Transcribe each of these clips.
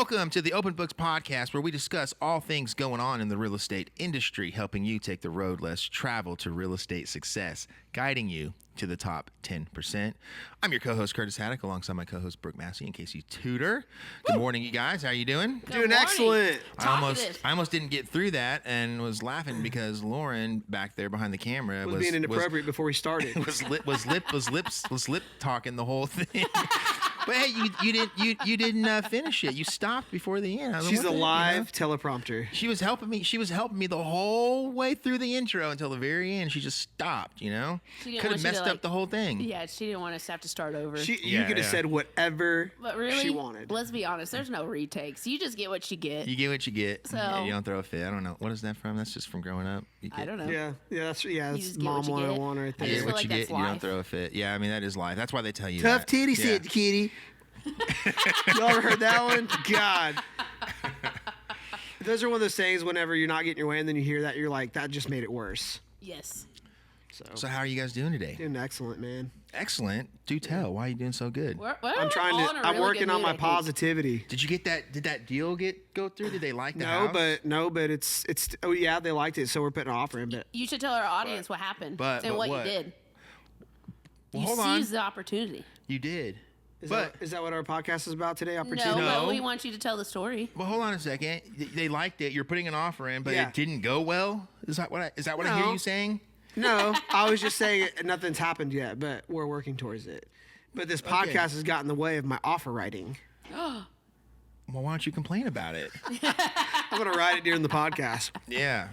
Welcome to the Open Books Podcast, where we discuss all things going on in the real estate industry, helping you take the road less traveled to real estate success, guiding you to the top 10%. I'm your co-host, Curtis Haddock, alongside my co-host, Brooke Massey, and Casey Tudor. Good morning, you guys. How you doing? Doing excellent. I almost didn't get through that and was laughing because Lauren back there behind the camera was being inappropriate before we started. was lip talking the whole thing. But hey, you didn't finish it. You stopped before the end. She's a live teleprompter. She was helping me. She was helping me the whole way through the intro until the very end. She just stopped. You know, could have messed up the whole thing. Yeah, she didn't want us to have to start over. You could have said whatever she wanted. Let's be honest. There's no retakes. You just get what you get. You get what you get. So yeah, you don't throw a fit. I don't know. What is that from? That's just from growing up. I don't know. That's Mom 101 right there. You get what like you get. You don't throw a fit. Yeah, I mean that is life. That's why they tell you tough that. titty sit, kitty. You ever heard that one? God. Those are one of those sayings whenever you're not getting your way and then you hear that, you're like, that just made it worse. Yes. So how are you guys doing today? Doing excellent, man. Excellent. Do tell. Why are you doing so good? I'm working on my positivity. Did you get that? Did that deal go through? Did they like the house? But it's. Oh yeah, they liked it, so we're putting an offer in. But you should tell our audience what happened and what you did. Well, you seized the opportunity. You did. Is that what our podcast is about today? Opportunity? No, but we want you to tell the story. Well, hold on a second. They liked it. You're putting an offer in, but it didn't go well. Is that what I hear you saying? No, I was just saying nothing's happened yet, but we're working towards it. But this podcast has gotten in the way of my offer writing. Well, why don't you complain about it? I'm gonna write it during the podcast. Yeah.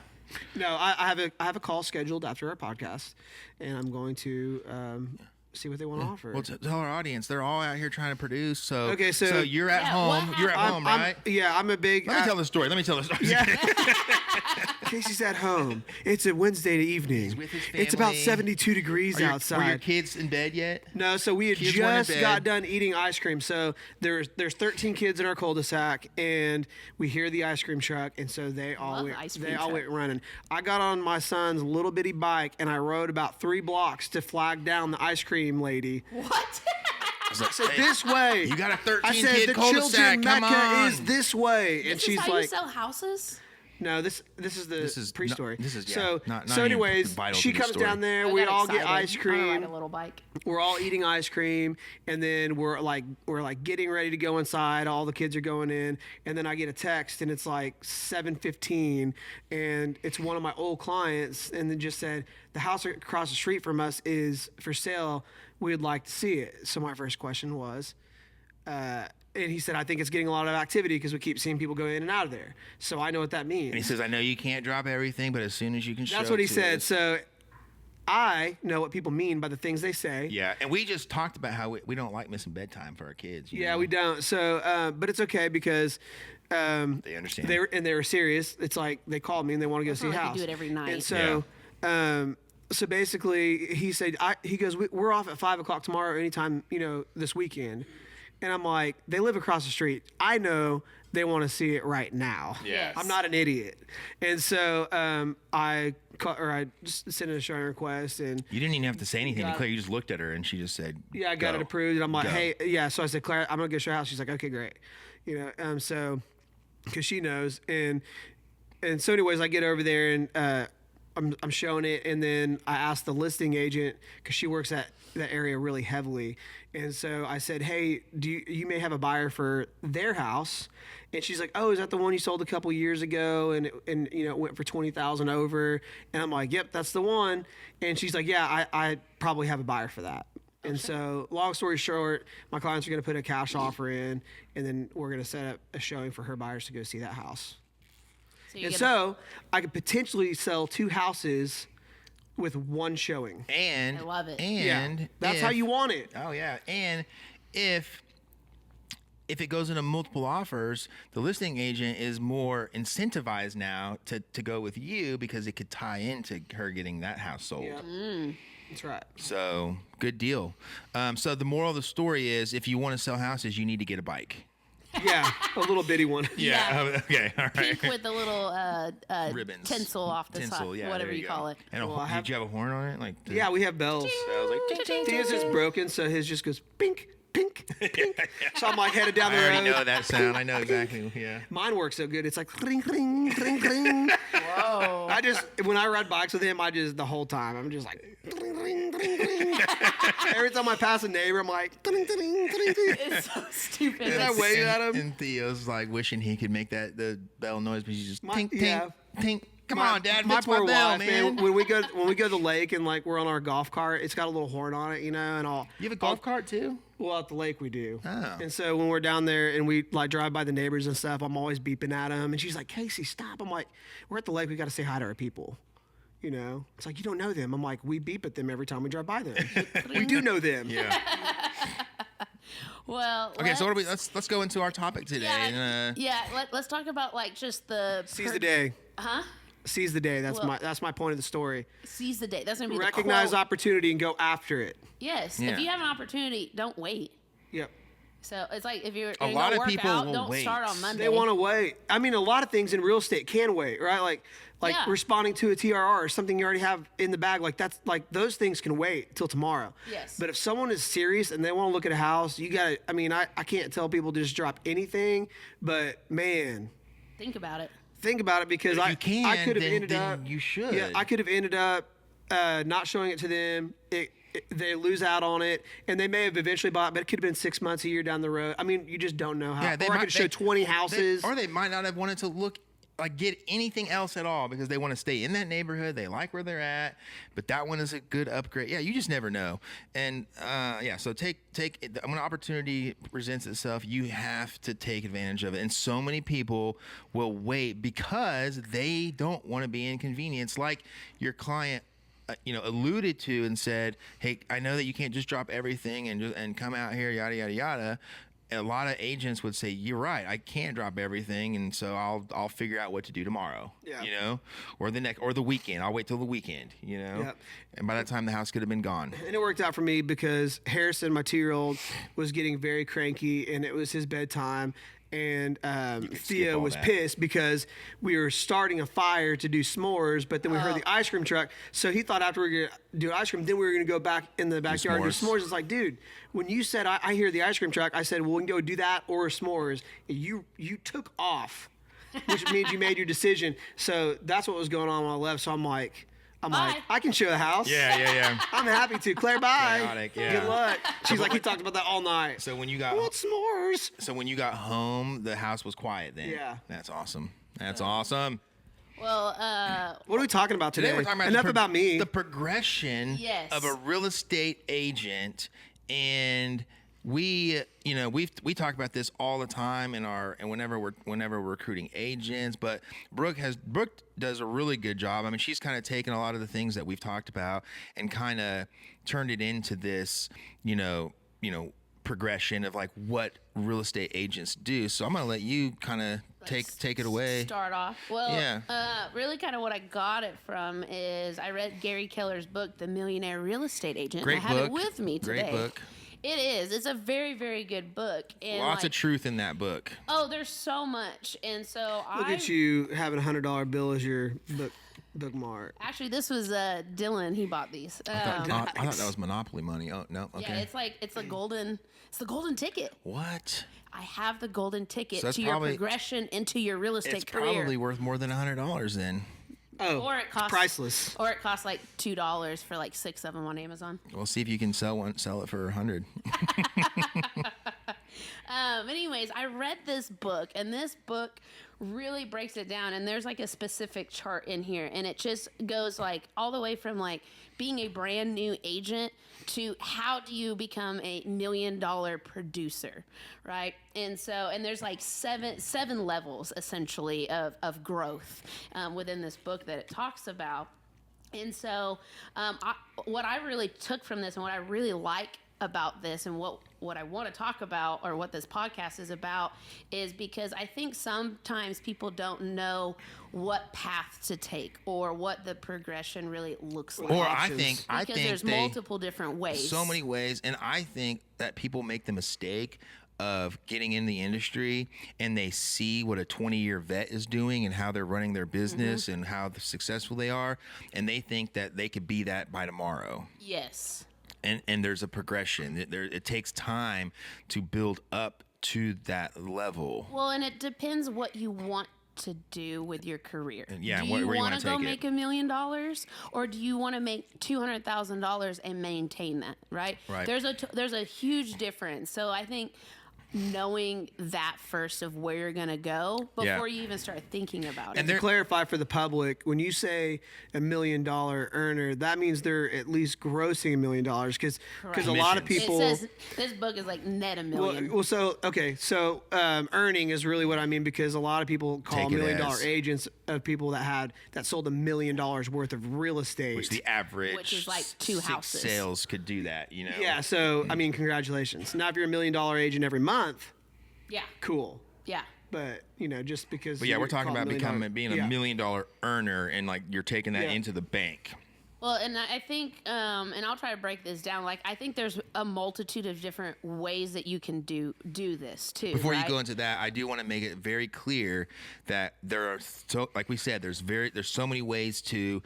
No, I have a call scheduled after our podcast, and I'm going to see what they want to offer. Well, tell our audience, they're all out here trying to produce. So you're at home. home. You're at home, right? I'm a big. Let me tell the story. Yeah. Casey's at home. It's a Wednesday evening. He's with his family. It's about 72 degrees outside. Were your kids in bed yet? No, so we had just got done eating ice cream. So there's 13 kids in our cul-de-sac, and we hear the ice cream truck, and so they all went running. I got on my son's little bitty bike, and I rode about 3 blocks to flag down the ice cream lady. What? I said, this way. You got a 13 I said, kid cul-de-sac. Come on. Mecca is this way. And she's how like, you sell houses? No, this is the pre-story. Not anyways, she comes down there. We all get ice cream. I ride a little bike. We're all eating ice cream, and then we're like getting ready to go inside. All the kids are going in, and then I get a text, and it's like 7:15, and it's one of my old clients, and then just said the house across the street from us is for sale. We'd like to see it. So my first question was. And he said, I think it's getting a lot of activity because we keep seeing people go in and out of there. So I know what that means. And he says, I know you can't drop everything, but as soon as you can show That's what he said. Us. So I know what people mean by the things they say. Yeah, and we just talked about how we don't like missing bedtime for our kids. You know? We don't. So, but it's okay because they understand. They were serious. It's like they called me and they want to go see a house. You do it every night. And so, so basically, he said, he goes, we're off at 5:00 tomorrow, anytime this weekend. And I'm like, they live across the street. I know they want to see it right now. Yes. I'm not an idiot. And so I just sent in a showing request. And you didn't even have to say anything to Claire. You just looked at her and she just said, I got it approved. And I'm like, hey, yeah. So I said, Claire, I'm going to go show your house. She's like, okay, great. So because she knows. And so anyways, I get over there and I'm showing it, and then I asked the listing agent because she works at that area really heavily, and so I said, "Hey, you may have a buyer for their house?" And she's like, "Oh, is that the one you sold a couple years ago?" And it went for $20,000 over, and I'm like, "Yep, that's the one." And she's like, "Yeah, I probably have a buyer for that." Okay. And so, long story short, my clients are going to put a cash offer in, and then we're going to set up a showing for her buyers to go see that house. So I could potentially sell 2 houses with 1 showing. And I love it. And that's how you want it. Oh yeah. And if it goes into multiple offers, the listing agent is more incentivized now to go with you because it could tie into her getting that house sold. Yeah. That's right. So good deal. So the moral of the story is, if you want to sell houses, you need to get a bike. Yeah, a little bitty one. Yeah. Okay. All right. Pink with the little ribbons, tinsel off the side, whatever you call it. And did you have a horn on it? Yeah, we have bells. Bells, like His is broken, so his just goes pink, pink, pink. So I'm like headed down the road. I already know that sound. I know exactly. Yeah. Mine works so good. It's like ring, ring, ring, ring. Whoa. When I ride bikes with him, the whole time, I'm just like, ring, ring, ring, ring. Every time I pass a neighbor, I'm like, ding, ding, ding, ding. It's so stupid. And I wave at him. And Theo's like wishing he could make the bell noise, but he's just tink, yeah. tink, tink. Come on, Dad, my fix poor my bell, wife, man. When we go to the lake and like we're on our golf cart, it's got a little horn on it, you know, and all. You have a golf cart too? Well, at the lake we do. Oh. And so when we're down there and we like drive by the neighbors and stuff, I'm always beeping at them. And she's like, Casey, stop. I'm like, we're at the lake. We got to say hi to our people. You know, it's like, you don't know them. I'm like, we beep at them every time we drive by them. We do know them. Yeah. Well, Okay, so what are we? Let's go into our topic today. Let's talk about like just the Seize the day. Huh? Seize the day. That's my point of the story. Seize the day. That's gonna be Recognize the quote. opportunity and go after it. Yes. Yeah. If you have an opportunity, don't wait. Yep. So it's like if you're A gonna lot go of work people out, will don't wait. start on Monday. They want to wait. I mean, a lot of things in real estate can wait, right? Like Yeah. responding to a TRR or something you already have in the bag. Like that's like those things can wait till tomorrow. Yes. But if someone is serious and they want to look at a house, you gotta. I mean, I can't tell people to just drop anything, but man, think about it. think about it because If you can, I could have then- ended then up. you should. Yeah, I could have ended up not showing it to them. They lose out on it, and they may have eventually bought, but it could have been 6 months, a year down the road. I mean, you just don't know how. Yeah, or I could show 20 houses. or they might not have wanted to look like get anything else at all because they want to stay in that neighborhood. They like where they're at, but that one is a good upgrade. Yeah, you just never know. And so take when an opportunity presents itself, you have to take advantage of it. And so many people will wait because they don't want to be inconvenienced, like your client alluded to and said, hey, I know that you can't just drop everything and come out here, yada, yada, yada. A lot of agents would say, you're right, I can't drop everything, and so I'll figure out what to do tomorrow. Yeah. Or the weekend. I'll wait till the weekend, Yep. And by that time the house could have been gone. And it worked out for me because Harrison, my 2-year-old, was getting very cranky, and it was his bedtime. And Thea was pissed because we were starting a fire to do s'mores, but then we heard the ice cream truck. So he thought after we were going to do ice cream, then we were going to go back in the backyard and do s'mores. It's like, dude, when you said I hear the ice cream truck, I said, well, we can go do that or s'mores. You took off, which means you made your decision. So that's what was going on when I left. So I'm like, I can show the house. Yeah. I'm happy to. Claire, bye. Chaotic, yeah. Good luck. She's like, he talked about that all night. So when you I want s'mores. So when you got home, the house was quiet then. Yeah. That's awesome. That's awesome. Well, What are we talking about today? We're talking about Enough about me. The progression Yes. of a real estate agent, and we talk about this all the time and whenever we're recruiting agents. But Brooke does a really good job. I mean, she's kind of taken a lot of the things that we've talked about and kind of turned it into this, progression of like what real estate agents do. So I'm gonna let you kind of take it away. Start off. Well, Yeah. really kind of what I got it from is I read Gary Keller's book, The Millionaire Real Estate Agent. Great I have book. it with me today. Great book. It is. It's a very, very good book. And Lots of truth in that book. Oh, there's so much. And so Look at you having $100 bill as your bookmark. Actually, this was Dylan. He bought these. I thought that was Monopoly money. Oh no, okay. Yeah, it's the golden ticket. What? I have the golden ticket So that's to your probably- progression into your real estate It's career. probably worth more than $100 then. Oh, Or it costs priceless. Or it costs like $2 for like 6 of them on Amazon. We'll see if you can sell it for 100. Anyways, I read this book, and this book really breaks it down. And there's like a specific chart in here, and it just goes like all the way from like being a brand new agent to how do you become a $1 million producer, right? And there's like seven levels essentially of growth within this book that it talks about. And so what I really took from this and what I really like about this and what I want to talk about or what this podcast is about is because I think sometimes people don't know what path to take or what the progression really looks like. Or I think there's multiple different ways. So many ways, and I think that people make the mistake of getting in the industry and they see what a 20-year vet is doing and how they're running their business and how successful they are, and they think that they could be that by tomorrow. Yes. And there's a progression. It takes time to build up to that level. Well, and it depends what you want to do with your career. Yeah, do where you you want wanna to go take make it. $1 million, or do you want to make $200,000 and maintain that? Right. Right. There's a huge difference. So I think knowing that first of where you're gonna go before you even start thinking about it. And to clarify for the public, when you say $1 million earner, that means they're at least grossing $1 million because a lot of Commissions. people. It says this book is like net $1 million. Well, so earning is really what I mean because a lot of people call Take it $1 million as- agents of people that sold $1 million worth of real estate. Which the average Which is like 2 6 houses. sales could do that, you know. Yeah, so I mean, congratulations. Now, if you're $1 million agent every month, Yeah. cool. Yeah. But just because. But yeah, we're talking about being a $1 million earner, and like you're taking that Yeah. into the bank. Well, and I think, and I'll try to break this down. Like, I think there's a multitude of different ways that you can do this too. Before you right? go into that, I do want to make it very clear that there are like we said, there's so many ways to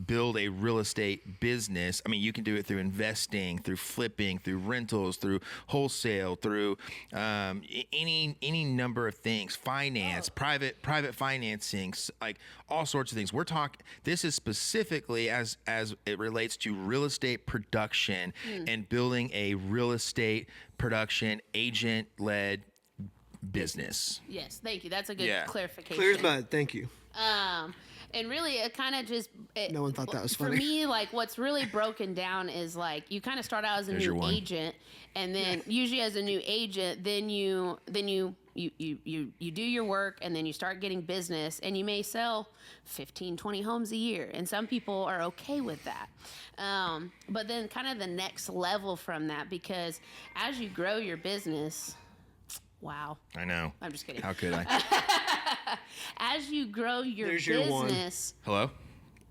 build a real estate business. I mean, you can do it through investing, through flipping, through rentals, through wholesale, through any number of things, finance, private financing, like all sorts of things. We're talking. This is specifically as it relates to real estate production and building a real estate production agent-led business. Yes, thank you. That's a good Yeah. clarification. Clear as mud. Thank you. And really, it kind of just. No one thought that was For funny. me, like, what's really broken down is like you kind of start out as a There's your new one. agent, and then usually as a new agent, then you do your work, and then you start getting business, and you may sell 15, 20 homes a year, and some people are okay with that. But then kind of the next level from that, because as you grow your business, wow. I know. I'm just kidding. How could I? As you grow your There's your one. business, Hello?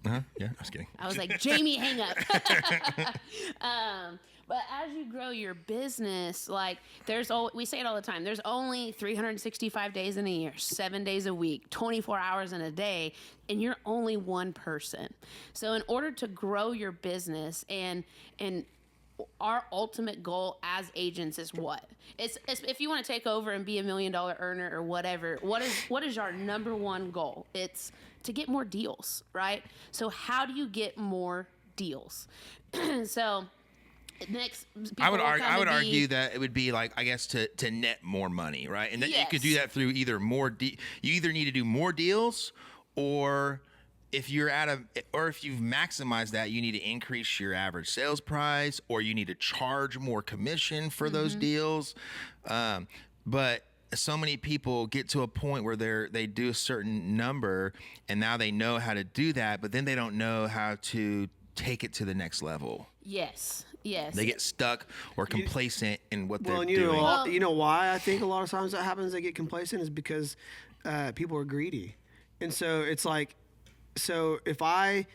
Yeah, I was kidding. I was like, Jamie, hang up. But as you grow your business, like we say it all the time, there's only 365 days in a year, 7 days a week, 24 hours in a day, and you're only one person. So in order to grow your business and our ultimate goal as agents is what? It's if you want to take over and be $1 million earner or whatever, what is our number one goal? It's to get more deals, right? So how do you get more deals? So next, I would argue that it would be like, I guess, to net more money, right? And then you could do Yes. that through either you either need to do more deals, or if you're if you've maximized that, you need to increase your average sales price, or you need to charge more commission for those deals. But so many people get to a point where they do a certain number, and now they know how to do that, but then they don't know how to take it to the next level. Yes. They get stuck or complacent in what they're Well, and doing. you know why I think a lot of times that happens, they get complacent, is because people are greedy. And so it's like, so if I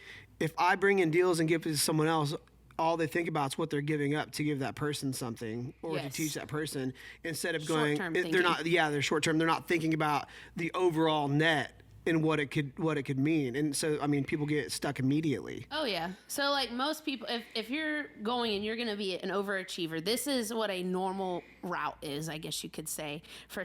bring in deals and give it to someone else, all they think about is what they're giving up to give that person something or to Yes. teach that person, instead of going, Short-term they're thinking. not, yeah, they're short term. They're not thinking about the overall net and what it could mean. And so, I mean, people get stuck immediately. Oh yeah. So like most people, if you're going and you're going to be an overachiever, this is what a normal route is, I guess you could say, for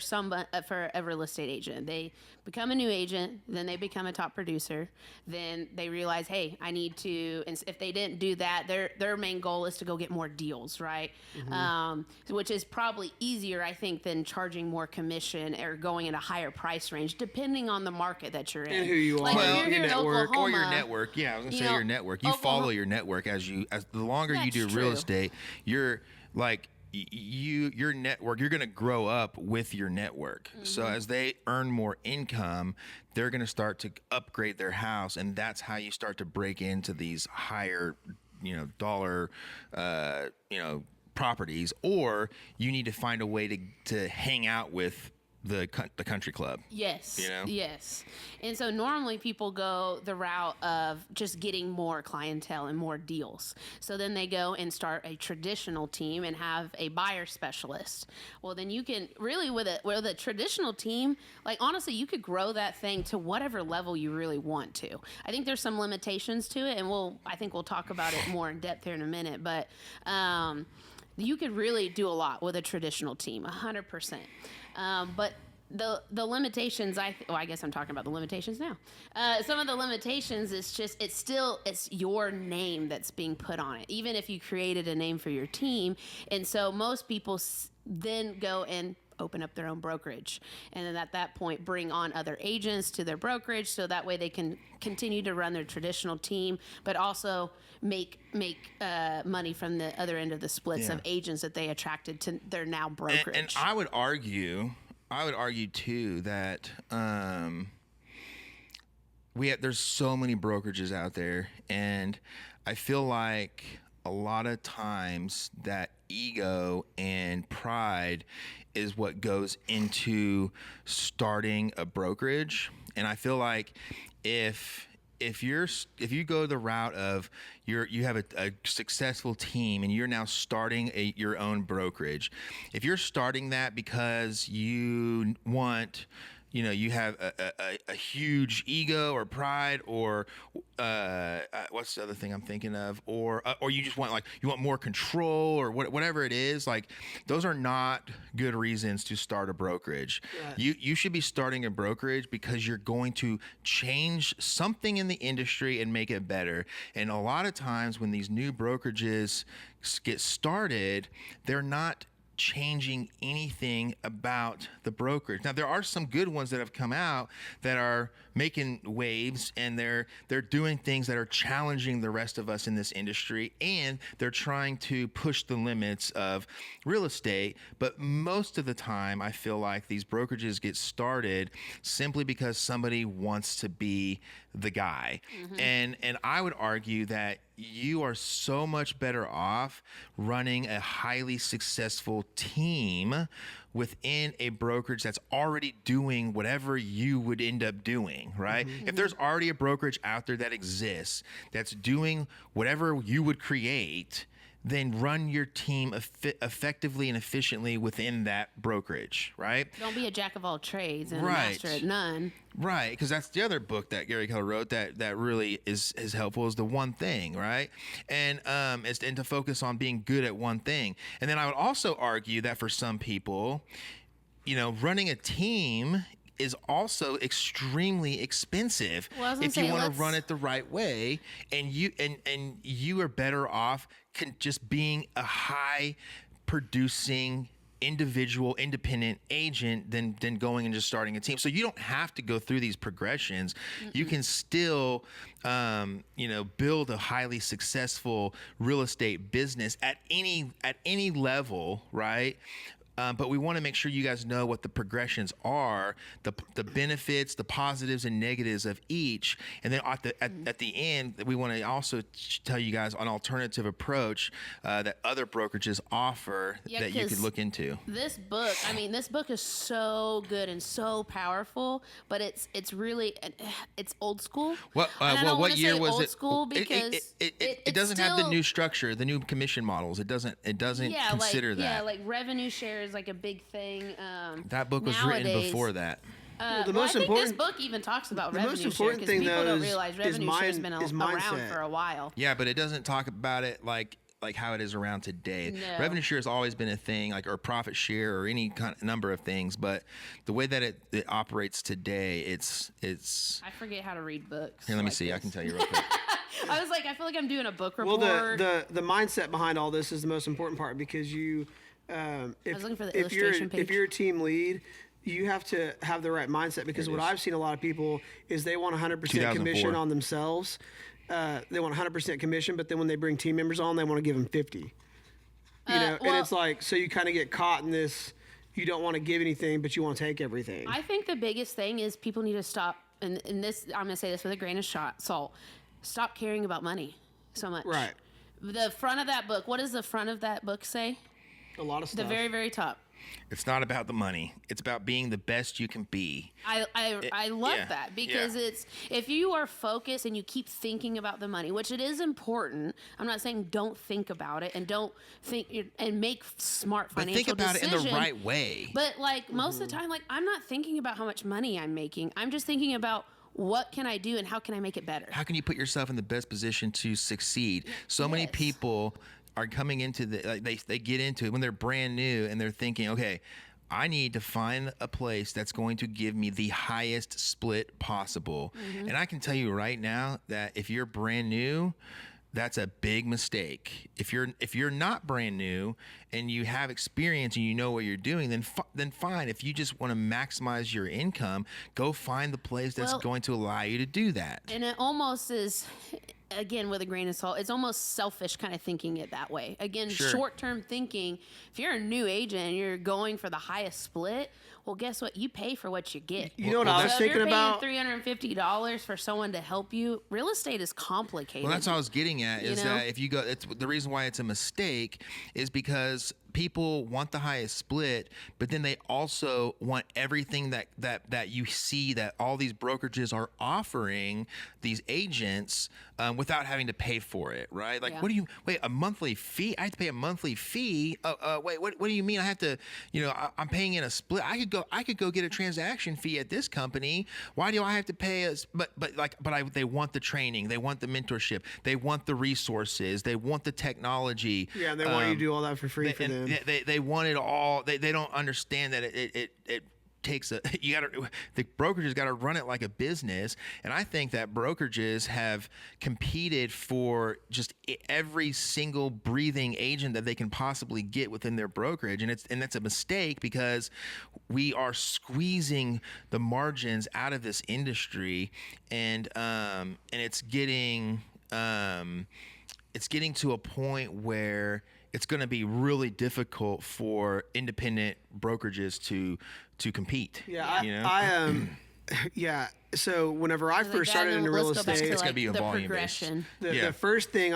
a real estate agent. They become a new agent, then they become a top producer, then they realize, hey, I need to. And if they didn't do that, their main goal is to go get more deals, right? Which is probably easier, I think, than charging more commission or going at a higher price range, depending on the market that you're in. And who you Like, are, if your you're here in network. Oklahoma, Or your network. Yeah, I was gonna say know, your network. You Oklahoma- follow your network as the longer you That's do true. real estate, you're like your network, you're going to grow up with your network. So as they earn more income, they're going to start to upgrade their house, and that's how you start to break into these higher, dollar, properties. Or you need to find a way to hang out with the country club. Yes. You know? Yes. And so normally people go the route of just getting more clientele and more deals. So then they go and start a traditional team and have a buyer specialist. Well, then you can really with a traditional team, like honestly, you could grow that thing to whatever level you really want to. I think there's some limitations to it, and I think we'll talk about it more in depth here in a minute, but you could really do a lot with a traditional team, 100%. But the limitations, I guess I'm talking about the limitations now. Some of the limitations is just, it's your name that's being put on it, even if you created a name for your team. And so most people then go and open up their own brokerage. And then at that point, bring on other agents to their brokerage. So that way they can continue to run their traditional team, but also make money from the other end of the splits of agents that they attracted to their now brokerage. And I would argue too that there's so many brokerages out there, and I feel like a lot of times that ego and pride is what goes into starting a brokerage. And I feel like if you go the route of you have a successful team and you're now starting your own brokerage, if you're starting that because you want, you have a huge ego or pride, or what's the other thing I'm thinking of, or you just want you want more control, or whatever it is, like those are not good reasons to start a brokerage. Right. You should be starting a brokerage because you're going to change something in the industry and make it better. And a lot of times when these new brokerages get started, they're not changing anything about the brokerage. Now, there are some good ones that have come out that are making waves, and they're doing things that are challenging the rest of us in this industry, and they're trying to push the limits of real estate. But most of the time, I feel like these brokerages get started simply because somebody wants to be the guy. Mm-hmm. And I would argue that you are so much better off running a highly successful team within a brokerage that's already doing whatever you would end up doing, right? Mm-hmm. If there's already a brokerage out there that exists that's doing whatever you would create, then run your team effectively and efficiently within that brokerage, right? Don't be a jack of all trades and a master at none. Right, because that's the other book that Gary Keller wrote that really is helpful, is The One Thing, right? And and to focus on being good at one thing. And then I would also argue that for some people, running a team is also extremely expensive if you want to run it the right way, and you are better off just being a high producing individual independent agent than going and just starting a team. So you don't have to go through these progressions. Mm-mm. You can still build a highly successful real estate business at any level, right? But we want to make sure you guys know what the progressions are, the benefits, the positives and negatives of each. And then at the end, we want to also tell you guys an alternative approach that other brokerages offer that you could look into. This book is so good and so powerful, but it's really old school. What year was old it? School because it doesn't have the new structure, the new commission models. It doesn't consider that. Yeah, like revenue shares. Like a big thing. That book was written before that. I think this book even talks about revenue share, because people don't realize revenue share has been around for a while. Yeah, but it doesn't talk about it like how it is around today. No. Revenue share has always been a thing, or profit share, or any kind of number of things. But the way that it operates today, it's. I forget how to read books. Here, let me see. This. I can tell you real quick. I was like, I feel like I'm doing a book report. Well, the mindset behind all this is the most important part, because you. I was looking for the illustration page. If you're a team lead, you have to have the right mindset, because what I've seen a lot of people is they want 100% commission on themselves. They want 100% commission, but then when they bring team members on, they want to give them 50. And it's like, so you kind of get caught in this. You don't want to give anything, but you want to take everything. I think the biggest thing is people need to stop, and this, I'm going to say this with a grain of salt. Stop caring about money so much. Right. The front of that book. What does the front of that book say? A lot of stuff. The very, very top. It's not about the money. It's about being the best you can be. I love that because it's if you are focused and you keep thinking about the money, which it is important. I'm not saying don't think about it and don't think and make smart financial decisions. But think about it in the right way. But like most of the time, like I'm not thinking about how much money I'm making. I'm just thinking about what can I do and how can I make it better? How can you put yourself in the best position to succeed? So many people are coming into they get into it when they're brand new and they're thinking, okay, I need to find a place that's going to give me the highest split possible. And I can tell you right now that if you're brand new, that's a big mistake. If you're not brand new and you have experience and you know what you're doing, then fine. If you just want to maximize your income, go find the place that's going to allow you to do that. And it almost is, again, with a grain of salt, it's almost selfish kind of thinking it that way. Again, short-term thinking. If you're a new agent and you're going for the highest split, well, guess what? You pay for what you get. You know what I was thinking about? If you're paying $350 for someone to help you, real estate is complicated. Well, that's what I was getting at. Is that if you go, it's the reason why it's a mistake is because people want the highest split, but then they also want everything that you see that all these brokerages are offering these agents without having to pay for it, right? Like, a monthly fee? I have to pay a monthly fee? Wait, what do you mean? I have to, I'm paying in a split. I could go get a transaction fee at this company. Why do I have to pay they want the training, they want the mentorship, they want the resources, they want the technology. Yeah, they want you to do all that for free for them. They want it all. They don't understand that it takes the brokerages got to run it like a business. And I think that brokerages have competed for just every single breathing agent that they can possibly get within their brokerage. And that's a mistake because we are squeezing the margins out of this industry, and it's getting to a point where it's going to be really difficult for independent brokerages to compete. Yeah, So whenever I first started in real estate, it's going to be a volume progression. The first thing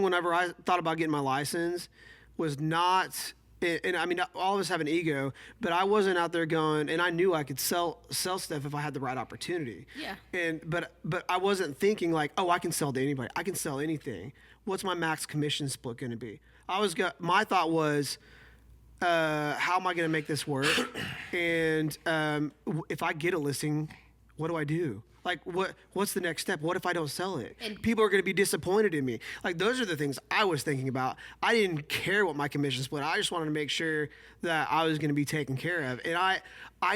whenever I thought about getting my license was not. And I mean, all of us have an ego, but I wasn't out there going, and I knew I could sell stuff if I had the right opportunity. Yeah. But I wasn't thinking like, oh, I can sell to anybody. I can sell anything. What's my max commission split going to be? My thought was, how am I going to make this work? And if I get a listing, what do I do? Like, what's the next step? What if I don't sell it? And people are going to be disappointed in me. Like, those are the things I was thinking about. I didn't care what my commission split. I just wanted to make sure that I was going to be taken care of. And I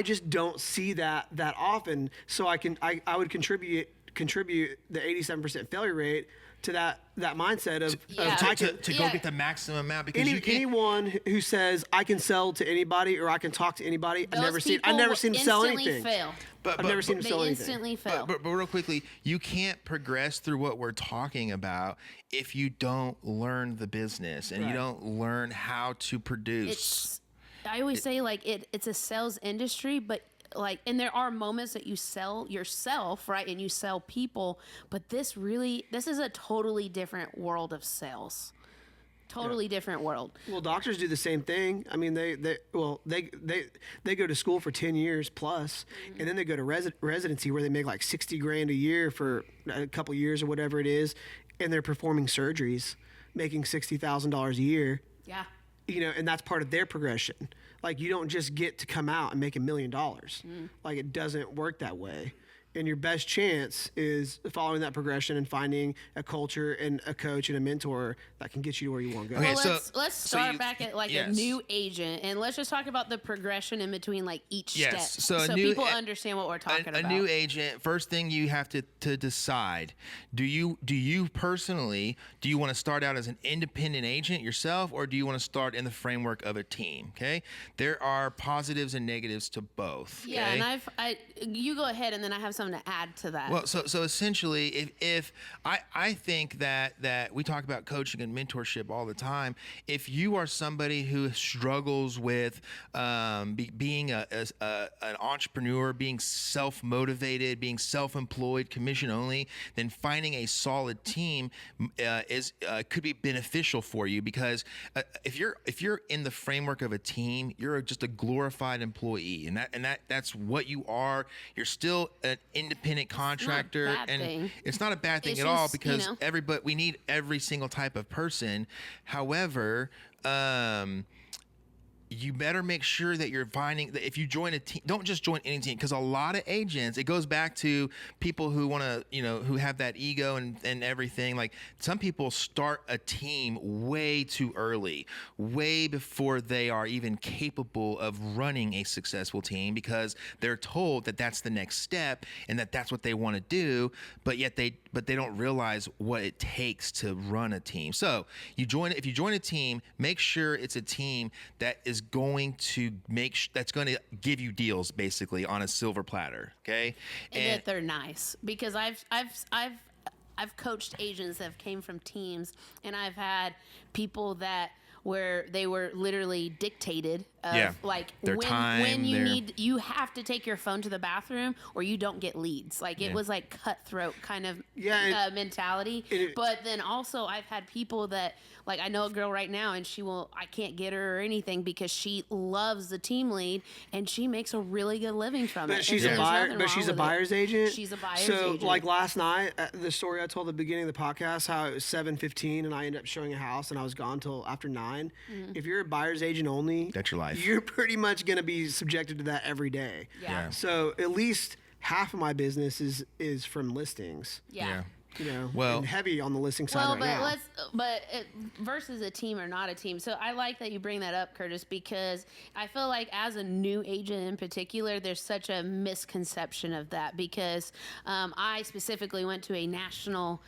just don't see that often. So I would contribute the 87% failure rate to that mindset of to go get the maximum amount, because anyone who says I can sell to anybody or I can talk to anybody, I've never seen them sell anything. Fail. I've never seen them sell anything. They instantly fail. But real quickly, you can't progress through what we're talking about if you don't learn the business and you don't learn how to produce. I always say it's a sales industry, but and there are moments that you sell yourself, right? And you sell people, but this is a totally different world of sales. Totally different world. Well, doctors do the same thing. I mean, they go to school for 10 years plus, and then they go to residency where they make like $60,000 a year for a couple years or whatever it is, and they're performing surgeries, making $60,000 a year. Yeah. And that's part of their progression. Like, you don't just get to come out and make $1 million. Like, it doesn't work that way. And your best chance is following that progression and finding a culture and a coach and a mentor that can get you to where you want to go. Okay, well, let's start back at a new agent, and let's just talk about the progression in between each step, so people understand what we're talking about. A new agent, first thing you have to decide: do you personally want to start out as an independent agent yourself, or do you want to start in the framework of a team? Okay, there are positives and negatives to both. Yeah, okay? and you go ahead, and then I have something something to add to that. Well, so essentially, if I think that we talk about coaching and mentorship all the time. If you are somebody who struggles with being an entrepreneur, being self-motivated, being self-employed, commission only, then finding a solid team could be beneficial for you, because if you're in the framework of a team, you're just a glorified employee, and that's what you are. You're still an independent contractor, and it's not a bad thing at all, because we need every single type of person. However, you better make sure that you're finding that if you join a team, don't just join any team, because a lot of agents, it goes back to people who want to, who have that ego and everything. Like, some people start a team way too early, way before they are even capable of running a successful team, because they're told that that's the next step and that that's what they want to do, but they don't realize what it takes to run a team. So if you join a team, make sure it's a team that is going to that's going to give you deals basically on a silver platter. Okay. And that they're nice, because I've coached agents that came from teams, and I've had people where they were literally dictated of like their time, when you have to take your phone to the bathroom or you don't get leads. Like, it was like cutthroat kind of mentality. But then also I've had people that, like, I know a girl right now, and I can't get her or anything because she loves the team lead and she makes a really good living from it. She's a buyer, but she's a buyer's agent. She's a buyer's agent. So like last night, the story I told at the beginning of the podcast, how it was 7:15 and I ended up showing a house and I was gone till after 9. Mm-hmm. If you're a buyer's agent only, that's your life. You're pretty much going to be subjected to that every day. Yeah. So at least half of my business is from listings. Yeah. And heavy on the listing side now. Versus a team or not a team. So I like that you bring that up, Curtis, because I feel like as a new agent in particular, there's such a misconception of that, because I specifically went to a national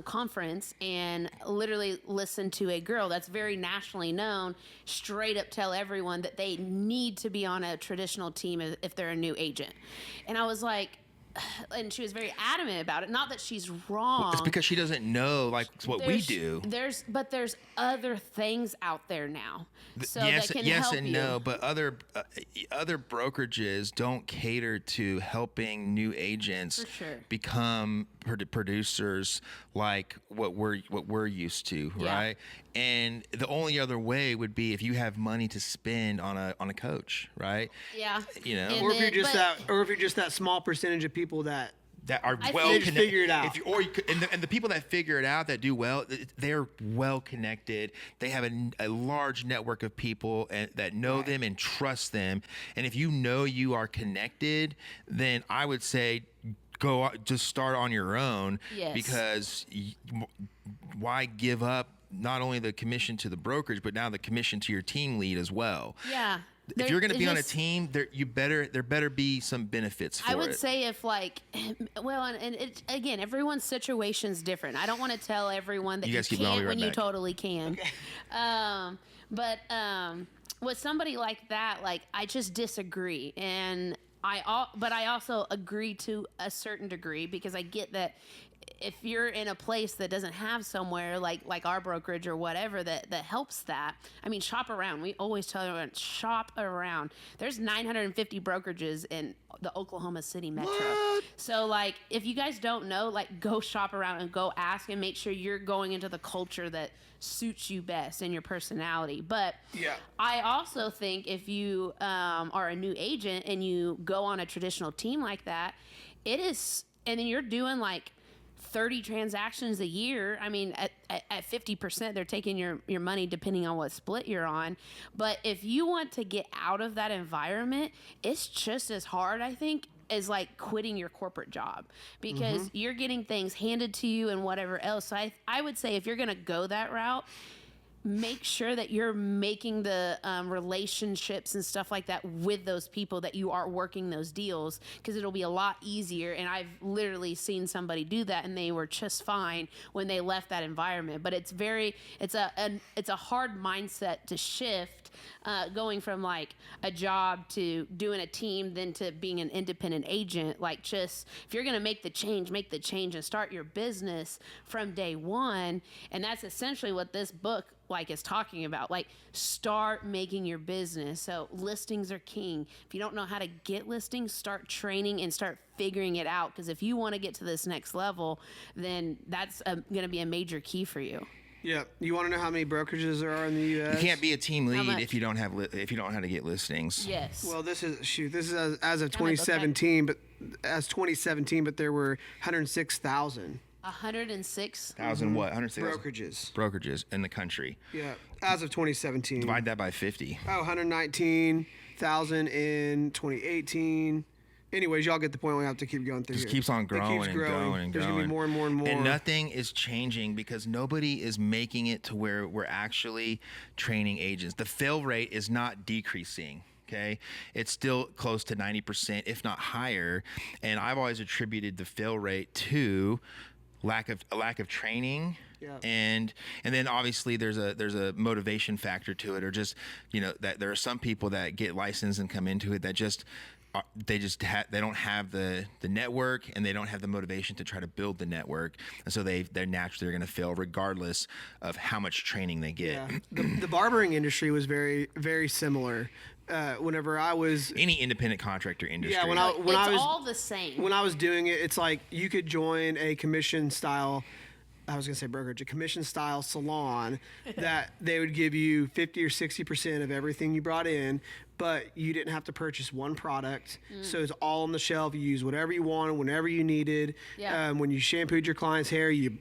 conference and literally listened to a girl that's very nationally known straight up tell everyone that they need to be on a traditional team if they're a new agent. And I was like, and she was very adamant about it. Not that she's wrong. It's because she doesn't know what we do. There's other things out there now. So yes, that can yes help and you. no, but other brokerages don't cater to helping new agents become producers like what we're used to, right? And the only other way would be if you have money to spend on a coach, right? Yeah. Or if you're just that small percentage of people that are figure it out. And the people that figure it out, that do well, they're well connected. They have a large network of people that know them and trust them. And if you are connected, then I would say just start on your own. Yes. Because why give up not only the commission to the brokerage, but now the commission to your team lead as well? Yeah. If you're going to be on a team, there better be some benefits for it. I would say again, everyone's situation's different. I don't want to tell everyone that you can't when you totally can. Okay. But with somebody like that, like, I just disagree. And but I also agree to a certain degree, because I get that if you're in a place that doesn't have somewhere like our brokerage or whatever that helps that, I mean, shop around. We always tell everyone, shop around. There's 950 brokerages in the Oklahoma City metro. What? So, like, if you guys don't know, like, go shop around and go ask and make sure you're going into the culture that suits you best and your personality. But I also think if you are a new agent and you go on a traditional team like that, and then you're doing like 30 transactions a year. I mean, at 50%, they're taking your money depending on what split you're on. But if you want to get out of that environment, it's just as hard, I think, as like quitting your corporate job, because you're getting things handed to you and whatever else. So I would say if you're going to go that route, make sure that you're making the relationships and stuff like that with those people that you are working those deals, because it'll be a lot easier. And I've literally seen somebody do that and they were just fine when they left that environment. But it's a hard mindset to shift, going from like a job to doing a team, then to being an independent agent. Like, just if you're going to make the change and start your business from day one. And that's essentially what this book like is talking about. Like, start making your business. So listings are king. If you don't know how to get listings, start training and start figuring it out, because if you want to get to this next level, then that's going to be a major key for you. Yeah. You want to know how many brokerages there are in the U.S.? You can't be a team lead much? if you don't know how to get listings. Yes. Well, this is as of 2017, but there were 106,000 106. 1,000 what? 106,000 brokerages in the country. Yeah, as of 2017. Divide that by 50. 119,000 in 2018. Anyways, y'all get the point. We have to keep going through. Just here. keeps on growing It keeps and growing and There's growing. gonna be more and more and more. And nothing is changing because nobody is making it to where we're actually training agents. The fail rate is not decreasing. Okay, it's still close to 90%, if not higher. And I've always attributed the fail rate to lack of training. Yeah. And then obviously there's a motivation factor to it, or just, that there are some people that get licensed and come into it that they don't have the network, and they don't have the motivation to try to build the network, and so they're naturally going to fail regardless of how much training they get. Yeah. The barbering industry was very, very similar. Whenever I was Any independent contractor industry. Yeah, when It's I was all the same. when I was doing it, it's like you could join a commission style. I was gonna say brokerage, a commission style salon that they would give you 50 or 60% of everything you brought in, but you didn't have to purchase one product. So it's all on the shelf. You use whatever you wanted, whenever you needed. Yeah. When you shampooed your client's hair, you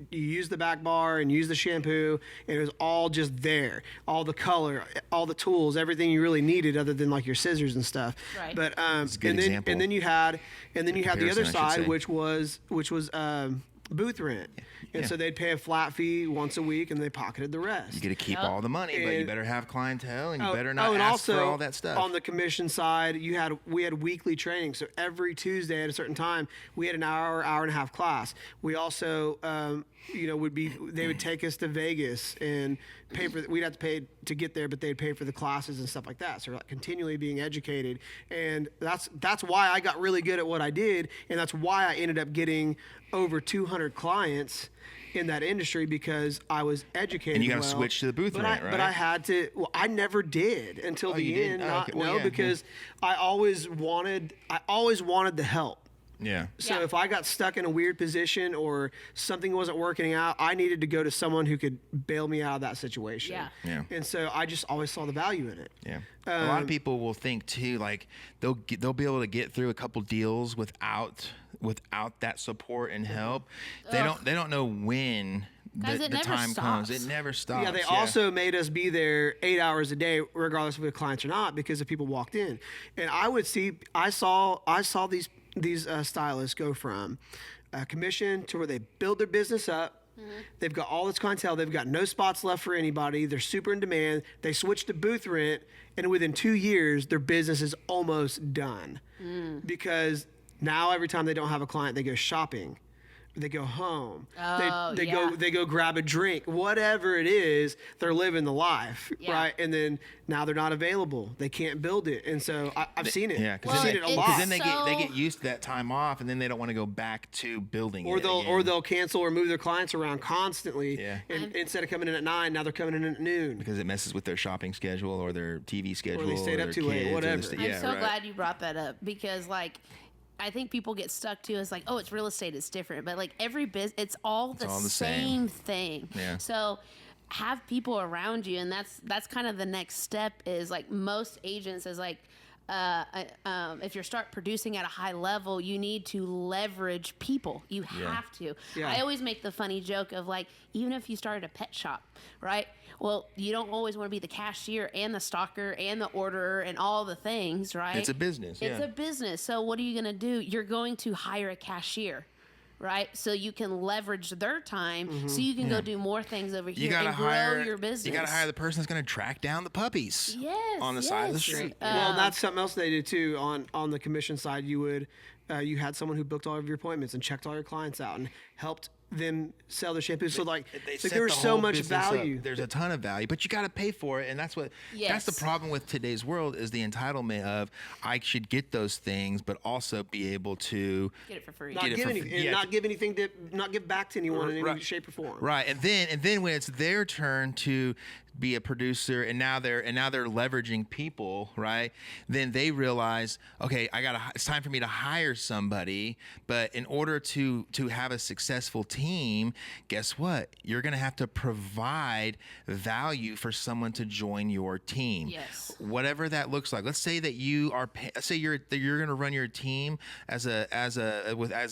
use the back bar and use the shampoo, and it was all just there. All the color, all the tools, everything you really needed, other than like your scissors and stuff. Right. But That's a good example. and then you had the other Comparison, I should side, say. which was booth rent. And Yeah. so they'd pay a flat fee once a week, and they pocketed the rest. You get to keep Yep. all the money, but you And- better have clientele, and you better not and ask also, for all that stuff. On the commission side, we had weekly training. So every Tuesday at a certain time, we had an hour and a half class. We also, they would take us to Vegas and pay for. We'd have to pay to get there, but they'd pay for the classes and stuff like that. So we're like continually being educated, and that's why I got really good at what I did, and that's why I ended up getting over 200 clients in that industry, because I was educated. And you gotta well, switch to the booth rent, right? But I had to. Well, I never did until Oh, the you end. didn't? Oh, okay. Well, yeah, because I always wanted the help. Yeah. So Yeah. if I got stuck in a weird position or something wasn't working out, I needed to go to someone who could bail me out of that situation. Yeah. Yeah. And so I just always saw the value in it. Yeah. A lot of people will think too, like they'll be able to get through a couple deals without that support and help. They don't know when Guys, the it never time comes. stops. It never stops. Yeah, they also made us be there 8 hours a day, regardless of if clients or not, because if people walked in. And I saw these stylists go from commission to where they build their business up. They've got all this clientele. They've got no spots left for anybody. They're super in demand. They switch to booth rent, and within 2 years, their business is almost done. Because now every time they don't have a client, they go shopping. They go home. Oh, they yeah. go grab a drink. Whatever it is, they're living the life, Yeah. right? And then now they're not available. They can't build it, and so I've seen it. Yeah, I've because seen it a it's lot. then they So- get used to that time off, and then they don't want to go back to building Or it again. they'll cancel or move their clients around constantly. Yeah. And instead of coming in at 9, now they're coming in at noon. because it messes with their shopping schedule or their TV schedule, stayed up their too late, kids, or whatever. the- I'm yeah, so right. glad you brought that up, because like I think people get stuck too. It's like, oh, it's real estate, it's different, but like every business, it's all the same. same thing. Yeah. So have people around you, and that's kind of the next step. Is like most agents is like. If you start producing at a high level, you need to leverage people. You have to. Yeah. I always make the funny joke of like, even if you started a pet shop, right? Well, you don't always want to be the cashier and the stalker and the orderer and all the things, right? It's a business. It's yeah. a business. So what are you going to do? You're going to hire a cashier, right? So you can leverage their time so you can go do more things over You here gotta and grow hire your business. You got to hire the person that's going to track down the puppies Yes, on the side of the yes. street. Well, that's something else they did too. On the commission side, you had someone who booked all of your appointments and checked all your clients out and helped them sell their shampoo. So like Set there was the so whole much business up. value. There's a ton of value, but you got to pay for it, and that's the Yes. problem with today's world is the entitlement of I should get those things, but also be able to Get it for free. Not Get it give for anything, free. and Yeah, not give anything to not give back to anyone in any Right. shape or form. right, and then when it's their turn to be a producer, and now they're leveraging people, right? Then they realize, okay, it's time for me to hire somebody, but in order to have a successful team, guess what? You're going to have to provide value for someone to join your team. Yes. Whatever that looks like. Let's say that let's say you're going to run your team as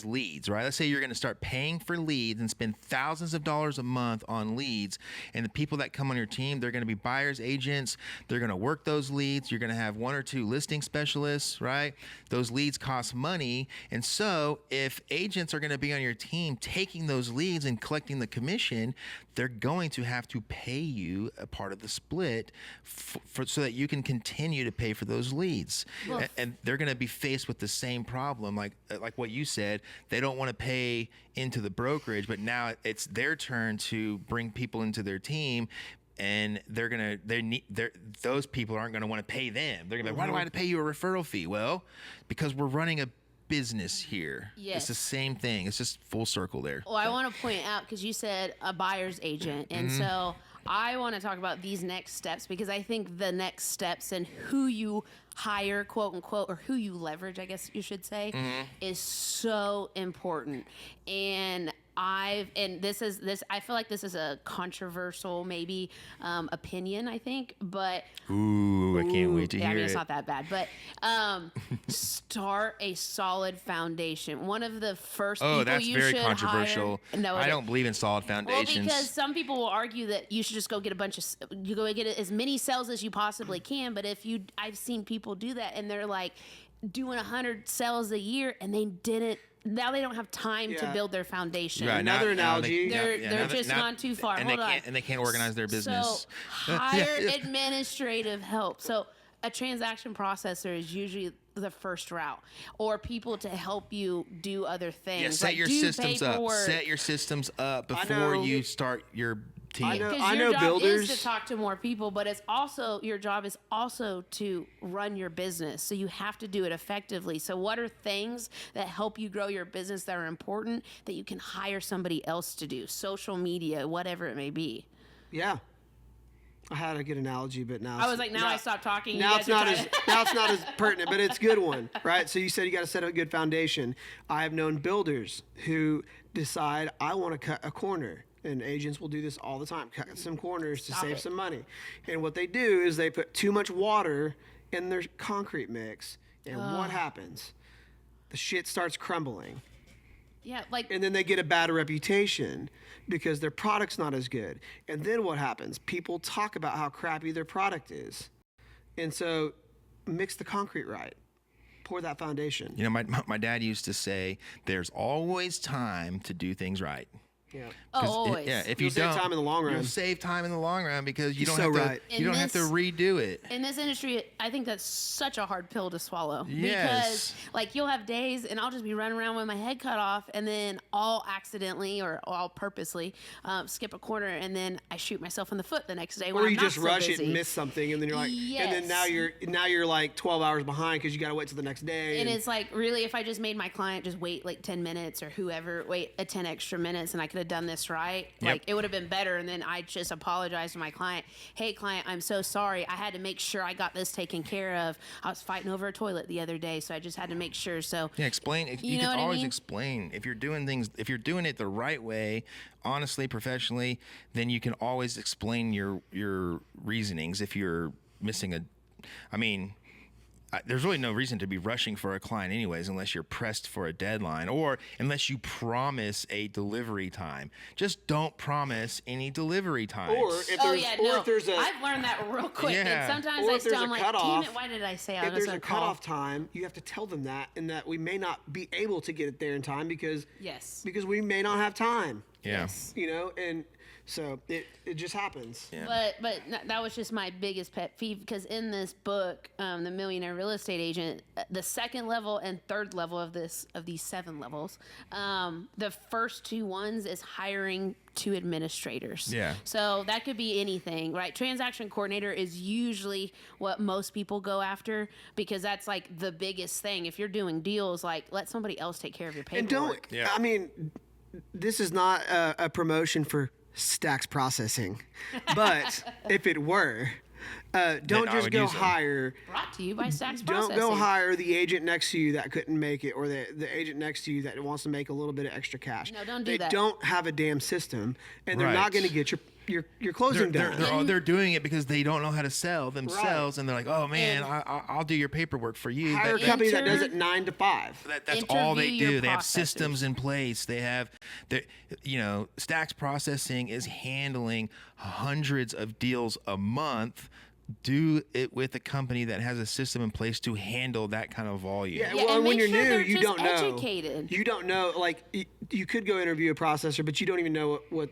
leads, right? Let's say you're going to start paying for leads and spend thousands of dollars a month on leads, and the people that come on your team, they're going to be buyers agents. They're going to work those leads. You're going to have one or two listing specialists, right? Those leads cost money. And so if agents are going to be on your team taking those leads and collecting the commission, they're going to have to pay you a part of the split so that you can continue to pay for those leads. Well, And they're going to be faced with the same problem, like what you said. They don't want to pay into the brokerage, but now it's their turn to bring people into their team. And those people aren't going to want to pay them. They're going to be like, why do I have to pay you a referral fee? Well, because we're running a business here. Yes. It's the same thing. It's just full circle there. Well, I want to point out, because you said a buyer's agent. And so I want to talk about these next steps, because I think the next steps and who you hire, quote unquote, or who you leverage, I guess you should say, is so important. And I feel like this is a controversial maybe opinion, I think, but Ooh, I can't wait to hear I mean, it. it's not that bad, but start a solid foundation. One of the first people that's you very should controversial. hire. No, I don't believe in solid Well, foundations. because some people will argue that you should just go get as many sales as you possibly can. But I've seen people do that, and they're like doing 100 sales a year, and now they don't have time to Yeah. build their foundation. Right, Another analogy. They're just gone too far. And Hold on. they can't organize their business. So hire administrative help. So a transaction processor is usually the first route, or people to help you do other things. Yeah, set your do systems up. paperwork. Set your systems up before know. you start your team. I know. Because your job builders. is to talk to more people, but your job is also to run your business. So you have to do it effectively. So what are things that help you grow your business that are important that you can hire somebody else to do? Social media, whatever it may be. Yeah. I had a good analogy, but now I was like, I stopped talking. Now you it's guys are not trying as now it's not as pertinent, but it's a good one, right? So you said you got to set up a good foundation. I have known builders who decide I want to cut a corner, and agents will do this all the time, cut some corners to save some money. And what they do is they put too much water in their concrete mix, and what happens? The shit starts crumbling. Yeah, like And then they get a bad reputation because their product's not as good. And then what happens? People talk about how crappy their product is. And so mix the concrete right. Pour that foundation. You know, my dad used to say, "There's always time to do things right." Yeah. 'Cause always. if You'll you save don't, time in the long run. You'll save time in the long run because you He's don't so have to. right. You don't have to redo it. In this industry, I think that's such a hard pill to swallow. Yes. Because, like, you'll have days and I'll just be running around with my head cut off, and then I'll accidentally or I'll purposely skip a corner, and then I shoot myself in the foot the next day. when Or I'm you not just so rush it busy. and miss something, and then you're like, and then Yes. now you're like 12 hours behind because you got to wait till the next day. And it's like, really, if I just made my client just wait like 10 minutes, or whoever wait 10 extra minutes, and I could have done this right, like it would have been better. And then I just apologize to my client. Hey, client, I'm so sorry. I had to make sure I got this taken care of. I was fighting over a toilet the other day, so I just had to make sure. So Yeah, explain. You know can what I always mean? explain if you're doing things. If you're doing it the right way, honestly, professionally, then you can always explain your reasonings. If you're missing I mean, there's really no reason to be rushing for a client anyways, unless you're pressed for a deadline or unless you promise a delivery time. Just don't promise any delivery times. Or if there's a I've learned that real quick. Yeah. And sometimes Or I if there's still, a I'm like, cutoff, damn it, why did I say I if was there's going a to call? cutoff time, you have to tell them that, and that we may not be able to get it there in time because we may not have time. Yeah. You know, and so it just happens. Yeah. But that was just my biggest pet peeve, because in this book, The Millionaire Real Estate Agent, the second level and third level of these 7 levels, the first 2 ones is hiring 2 administrators. Yeah. So that could be anything, right? Transaction coordinator is usually what most people go after, because that's like the biggest thing. If you're doing deals, like, let somebody else take care of your paperwork. And I mean, this is not a promotion for Stacks Processing, but if it were, don't I just would go use them. Brought to you by Stacks Processing. Don't go hire the agent next to you that couldn't make it, or the agent next to you that wants to make a little bit of extra cash. No, don't do they that. They don't have a damn system, and they're Right. not going to get your closing done. They're doing it because they don't know how to sell themselves, and they're like, "Oh man, And- I'll do your paperwork for you." Hire a But company that does it 9 to 5. that's all they Interview do. your They have processors. systems in place. They have, Stacks Processing is handling hundreds of deals a month. Do it with a company that has a system in place to handle that kind of volume. Yeah, Yeah, well, and when make you're sure new, they're you just don't know. educated. You don't know. Like you could go interview a processor, but you don't even know what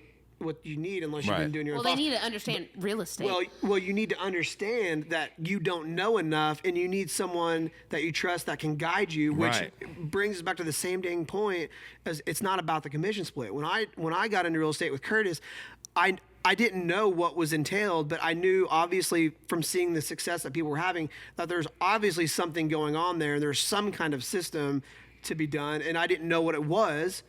you need unless you've been Right. doing your Well, own they files. need to understand real estate. Well, you need to understand that you don't know enough, and you need someone that you trust that can guide you. Which Right. brings us back to the same dang point, as it's not about the commission split. When I got into real estate with Curtis, I didn't know what was entailed, but I knew obviously from seeing the success that people were having that there's obviously something going on there, and there's some kind of system to be done, and I didn't know what it was,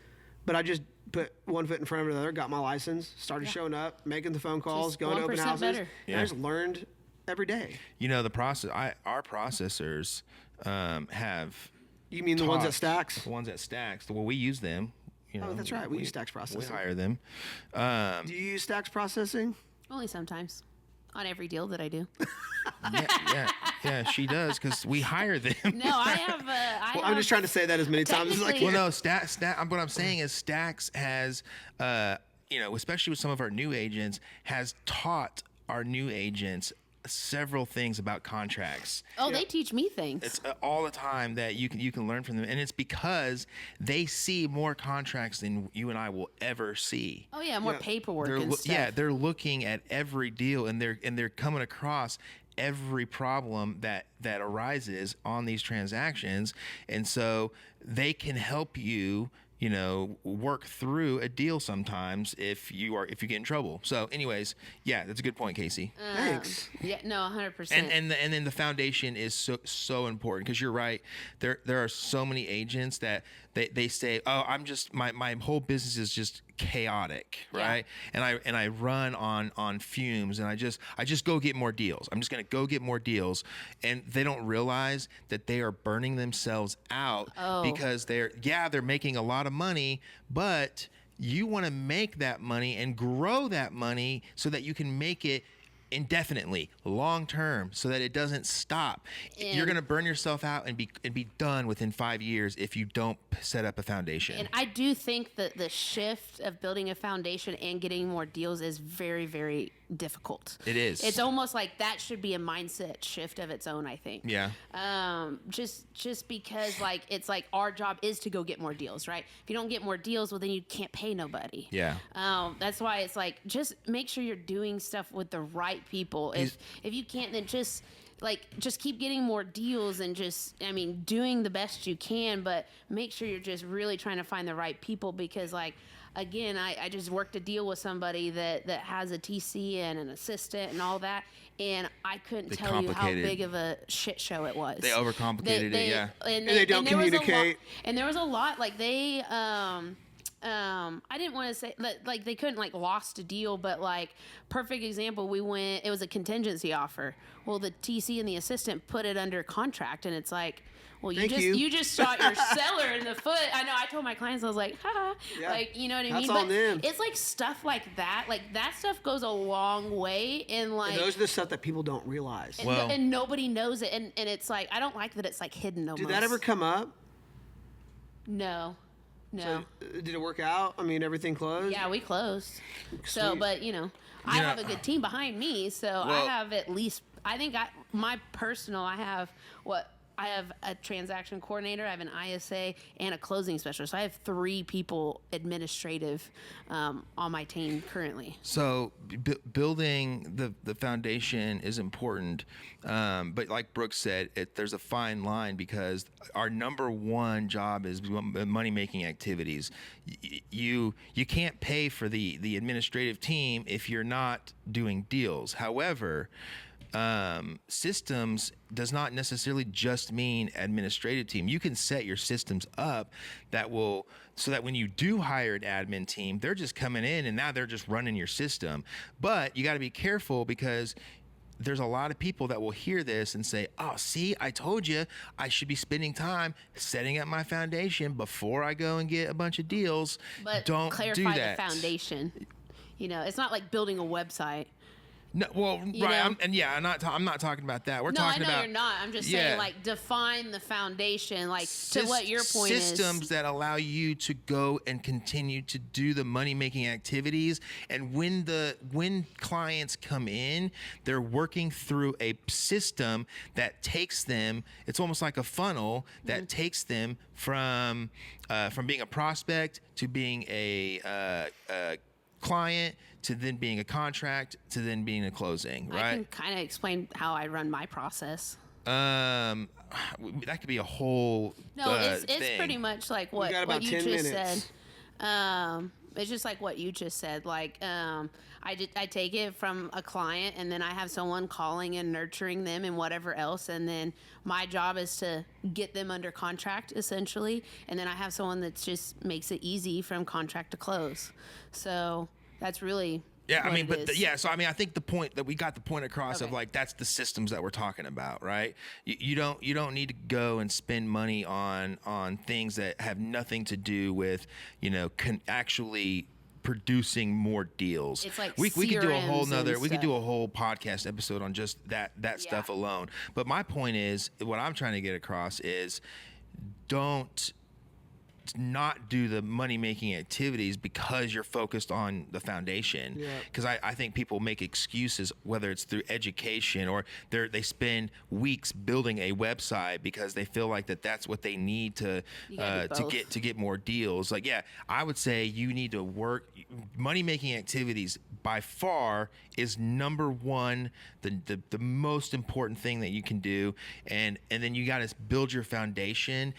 but I just put one foot in front of another, got my license, started showing up, making the phone calls, Just going to open 1% houses. better. And I just learned every day. The process. Our processors have You mean the ones at taught- Stacks? The ones at Stacks. Well, we use them. Oh, that's right. We use Stacks Processing. We hire them. Do you use Stacks Processing? Only sometimes. On every deal that I do. Yeah, she does because we hire them. No, I have. Well, I'm just trying to say that as many times as I Technically- can. Well, no, what I'm saying is Stacks has, especially with some of our new agents, has taught our new agents several things about contracts. Oh, they teach me things. It's all the time that you can learn from them, and it's because they see more contracts than you and I will ever see. Oh yeah, more paperwork and stuff. Yeah, they're looking at every deal, and they're coming across every problem that arises on these transactions, and so they can help you work through a deal sometimes if you get in trouble. So anyways, yeah, that's a good point, Casey. Thanks. Yeah, no, 100%. And then the foundation is so important, because you're right. There are so many agents that they say, "Oh, I'm just my whole business is just chaotic," right? Yeah. And I run on fumes, and I just go get more deals. I'm just going to go get more deals, and they don't realize that they are burning themselves out because they're making a lot of money, but you want to make that money and grow that money so that you can make it indefinitely, long term, so that it doesn't stop. You're going to burn yourself out and be done within 5 years if you don't set up a foundation. And I do think that the shift of building a foundation and getting more deals is very, very difficult. It is. It's almost like that should be a mindset shift of its own, I think. Yeah. Just because it's like our job is to go get more deals, right? If you don't get more deals, well then you can't pay nobody. Yeah. That's why it's like, just make sure you're doing stuff with the right people. If you can't, then just keep getting more deals and doing the best you can, but make sure you're just really trying to find the right people, because again, I just worked a deal with somebody that has a TC and an assistant and all that, and I couldn't tell you how big of a shit show it was. They overcomplicated it, yeah. And they don't communicate. And there was a lot, I didn't want to say like they couldn't like lost a deal, but like perfect example, it was a contingency offer. Well, the TC and the assistant put it under contract, and it's like, well, you just shot your seller in the foot. I know. I told my clients, I was like, ha, like, you know what I mean? That's on them. It's like stuff like that. Like that stuff goes a long way in like. And those are the stuff that people don't realize. And nobody knows it, and it's like I don't like that it's like hidden almost. Did that ever come up? No. So, did it work out? I mean, everything closed? Yeah, we closed. So, Sweet. but I have a good team behind me, so I have at least. I think I have a transaction coordinator, I have an ISA, and a closing specialist. So I have 3 people administrative on my team currently. So building the foundation is important, but like Brooke said, there's a fine line because our number one job is money making activities. You can't pay for the administrative team if you're not doing deals. However, systems does not necessarily just mean administrative team. You can set your systems up so that when you do hire an admin team, they're just coming in and now they're just running your system. But you got to be careful because there's a lot of people that will hear this and say, oh, see, I told you I should be spending time setting up my foundation before I go and get a bunch of deals. But don't clarify do that. The foundation. It's not like building a website. No, well, right, I'm not talking about that. We're talking about. No, I know you're not. I'm just saying, like, define the foundation, like, to what your point is. Systems that allow you to go and continue to do the money-making activities, and when clients come in, they're working through a system that takes them. It's almost like a funnel that takes them from being a prospect to being a client to then being a contract to then being a closing, right? I can kind of explain how I run my process. That could be a whole it's thing. pretty much like what you just said. It's just like what you just said. Like I take it from a client and then I have someone calling and nurturing them and whatever else, and then my job is to get them under contract essentially, and then I have someone that just makes it easy from contract to close. So that's really so I think the point that we got the point across of like that's the systems that we're talking about, right? You don't need to go and spend money on things that have nothing to do with actually producing more deals. It's like we could do a whole we could do a whole podcast episode on just that stuff alone. But my point is, what I'm trying to get across is, don't not do the money-making activities because you're focused on the foundation. Because I think people make excuses, whether it's through education or they spend weeks building a website because they feel like that's what they need to get more deals. Like, I would say you need to work. Money-making activities by far is number one, the most important thing that you can do, and then you got to build your foundation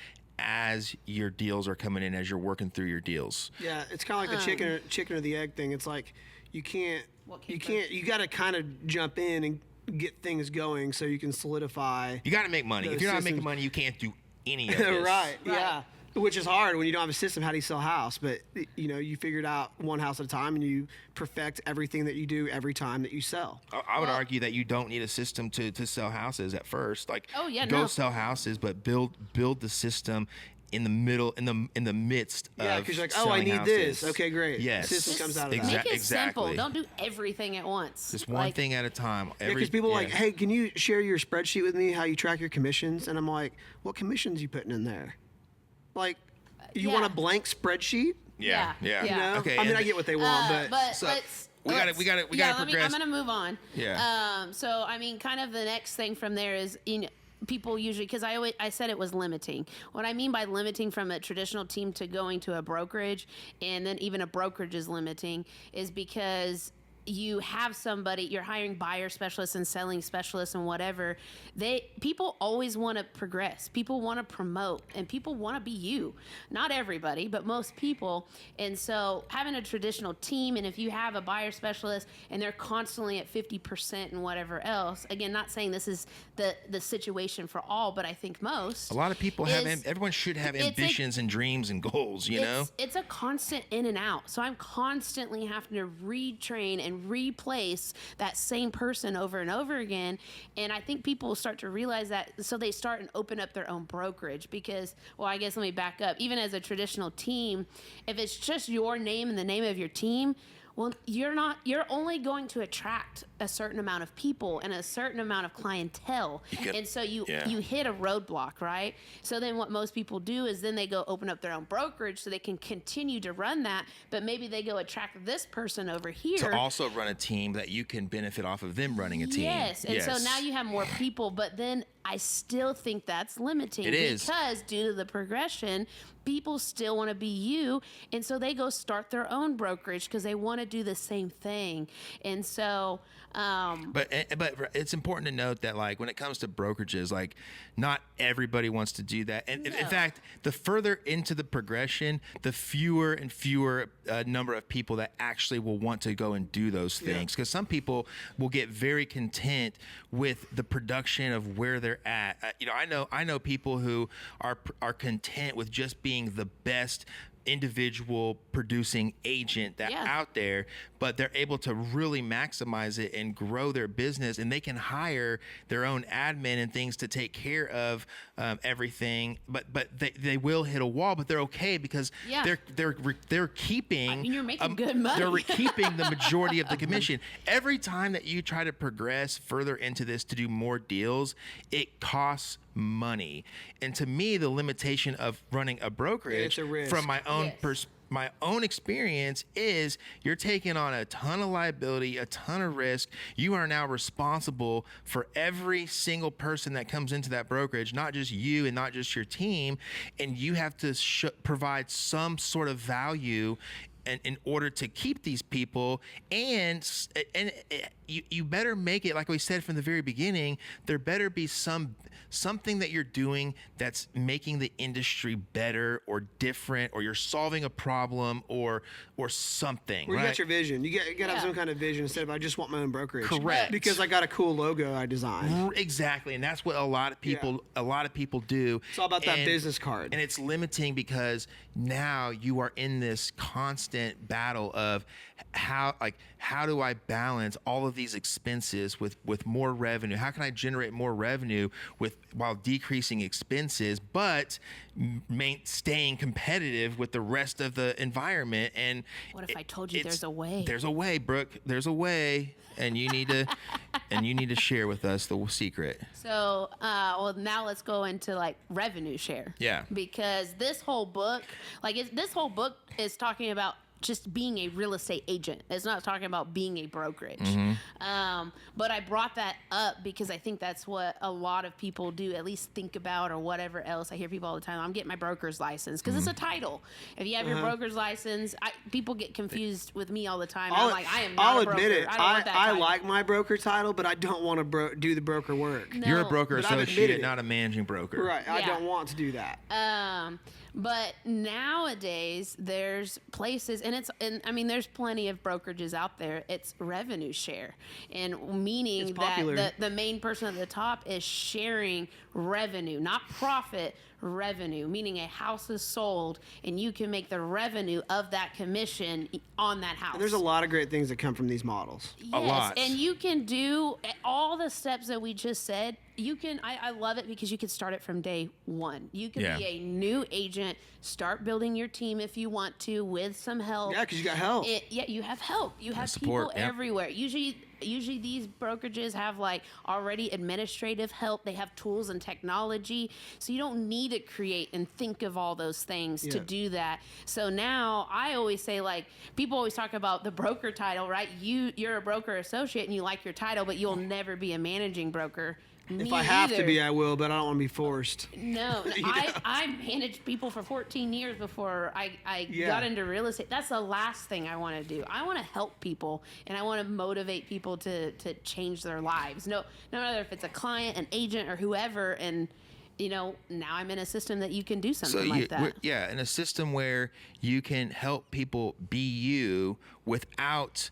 as your deals are coming in, as you're working through your deals. Yeah, it's kind of like the chicken or the egg thing. It's like you got to kind of jump in and get things going so you can solidify. You got to make money. If you're not making money, you can't do any of this. Right. Yeah. Which is hard when you don't have a system. How do you sell a house? But you figure it out one house at a time, and you perfect everything that you do every time that you sell. I would argue that you don't need a system to sell houses at first. Like, sell houses, but build the system in the middle, in the midst of because you're like, I need houses. this. Okay, great. Yes. The system comes out of that. Make it Exactly. simple. Don't do everything at once. Just one thing at a time. Because people are like, hey, can you share your spreadsheet with me, how you track your commissions? And I'm like, what commissions you putting in there? Like, you want a blank spreadsheet? Yeah. Okay. I mean, I get what they want, but we got to progress. I'm gonna move on. Yeah. So I mean, kind of the next thing from there is people usually, because I said it was limiting. What I mean by limiting from a traditional team to going to a brokerage, and then even a brokerage is limiting, is because you have somebody, you're hiring buyer specialists and selling specialists and whatever, people always want to progress. People want to promote, and people want to be you. Not everybody, but most people. And so having a traditional team, and if you have a buyer specialist and they're constantly at 50% and whatever else, again, not saying this is the situation for all, but I think most. A lot of people everyone should have ambitions and dreams and goals, you know? It's a constant in and out. So I'm constantly having to retrain and replace that same person over and over again. And I think people start to realize that, so they start and open up their own brokerage because, well, I guess let me back up. Even as a traditional team, if it's just your name and the name of your team, well, you're only going to attract a certain amount of people and a certain amount of clientele. And so you hit a roadblock, right? So then what most people do is then they go open up their own brokerage so they can continue to run that, but maybe they go attract this person over here. To also run a team that you can benefit off of them running a team. Yes. And so now you have more people, but then I still think that's limiting. It is. Because due to the progression, people still want to be you. And so they go start their own brokerage because they want to do the same thing. And so... But it's important to note that, like, when it comes to brokerages, like, not everybody wants to do that. And in fact, the further into the progression, the fewer and fewer number of people that actually will want to go and do those things. Because some people will get very content with the production of where they're at. I know people who are content with just being the best individual producing agent out there, but they're able to really maximize it and grow their business, and they can hire their own admin and things to take care of everything, but they will hit a wall, but they're okay because they're keeping, I mean, you're making good money. They're keeping the majority of the commission. Every time that you try to progress further into this to do more deals, it costs money. And to me, the limitation of running a brokerage from my own my own experience is you're taking on a ton of liability, a ton of risk. You are now responsible for every single person that comes into that brokerage, not just you and not just your team. And you have to provide some sort of value in order to keep these people, and you better make it, like we said from the very beginning, there better be something that you're doing that's making the industry better or different, or you're solving a problem or something. Well, right? You got your vision. You got to have some kind of vision instead of I just want my own brokerage. Correct. Because I got a cool logo I designed. Exactly, and that's what a lot of people do. It's all about that business card. And it's limiting because now you are in this constant battle of how do I balance all of these expenses with more revenue? How can I generate more revenue while decreasing expenses, but staying competitive with the rest of the environment? And what if I told you there's a way? There's a way, Brooke. There's a way, and you need to share with us the secret. So, well, now let's go into like revenue share. Yeah. Because this whole book is talking about just being a real estate agent. It's not talking about being a brokerage. Mm-hmm. But I brought that up because I think that's what a lot of people do, at least think about, or whatever else. I hear people all the time, I'm getting my broker's license, because it's a title. If you have your broker's license, people get confused with me all the time. I'm like, I am not a broker. I'll admit it. I don't want that I title. like my broker title, but I don't want to do the broker work. No. You're a broker But I've associate, admitted it. not a managing broker. Right. I don't want to do that. But nowadays there's places, and there's plenty of brokerages out there. It's revenue share, and meaning that the main person at the top is sharing revenue, not profit. Revenue, meaning a house is sold and you can make the revenue of that commission on that house. And there's a lot of great things that come from these models. Yes, a lot. And you can do all the steps that we just said. You can, I love it because you can start it from day one. You can be a new agent, start building your team if you want to, with some help. Yeah, because you got help. You have help. You have support, people everywhere. Usually these brokerages have like already administrative help. They have tools and technology. So you don't need to create and think of all those things to do that. So now I always say, like, people always talk about the broker title, right? You're a broker associate and you like your title, but you'll never be a managing broker. If I have to be, I will, but I don't want to be forced. No, I managed people for 14 years before I got into real estate. That's the last thing I want to do. I want to help people, and I want to motivate people to change their lives. No matter if it's a client, an agent, or whoever. And now I'm in a system that you can do something like that. In a system where you can help people be you without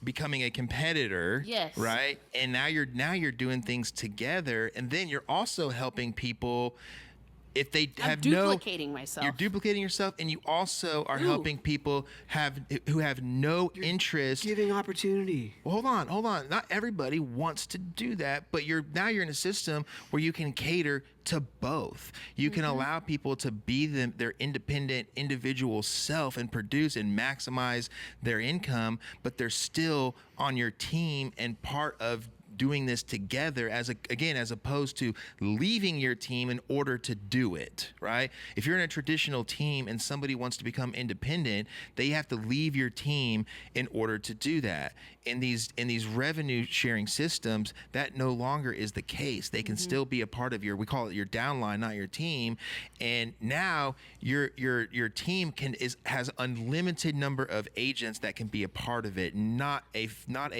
becoming a competitor. Yes. Right. And now you're doing things together, and then you're also helping people. If they have duplicating myself. You're duplicating yourself, and you also are helping people who have no interest. Giving opportunity. Well, hold on. Not everybody wants to do that, but you're in a system where you can cater to both. You can allow people to be their independent individual self and produce and maximize their income, but they're still on your team and part of doing this together as opposed to leaving your team in order to do it, right? If you're in a traditional team and somebody wants to become independent, they have to leave your team in order to do that. In these revenue sharing systems, that no longer is the case. They can still be a part of we call it your downline, not your team. And now your team has unlimited number of agents that can be a part of it, not a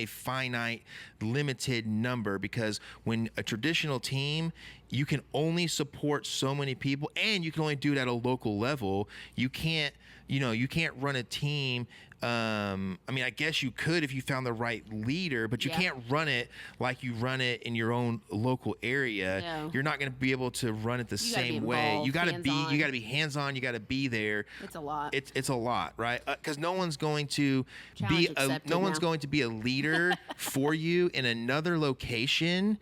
finite limited number, because when a traditional team, you can only support so many people, and you can only do it at a local level. You can't run a team. I guess you could if you found the right leader, but you can't run it like you run it in your own local area. No. You're not going to be able to run it the same way. You got to be hands-on. You got to be there. It's a lot. It's a lot, right? Because no one's going to be a leader for you in another location.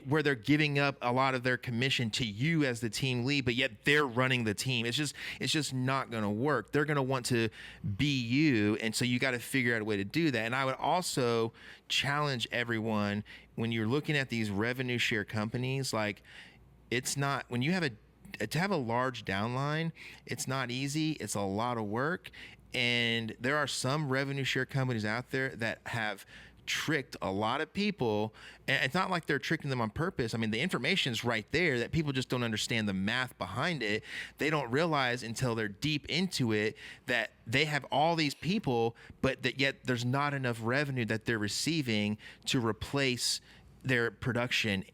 Where they're giving up a lot of their commission to you as the team lead, but yet they're running the team. It's just not going to work. They're going to want to be you, and so you got to figure out a way to do that. And I would also challenge everyone, when you're looking at these revenue share companies, like, it's not, when you have to have a large downline, it's not easy. It's a lot of work, and there are some revenue share companies out there that have tricked a lot of people, and it's not like they're tricking them on purpose. I mean, the information's right there, that people just don't understand the math behind it. They don't realize until they're deep into it that they have all these people, but that yet there's not enough revenue that they're receiving to replace their production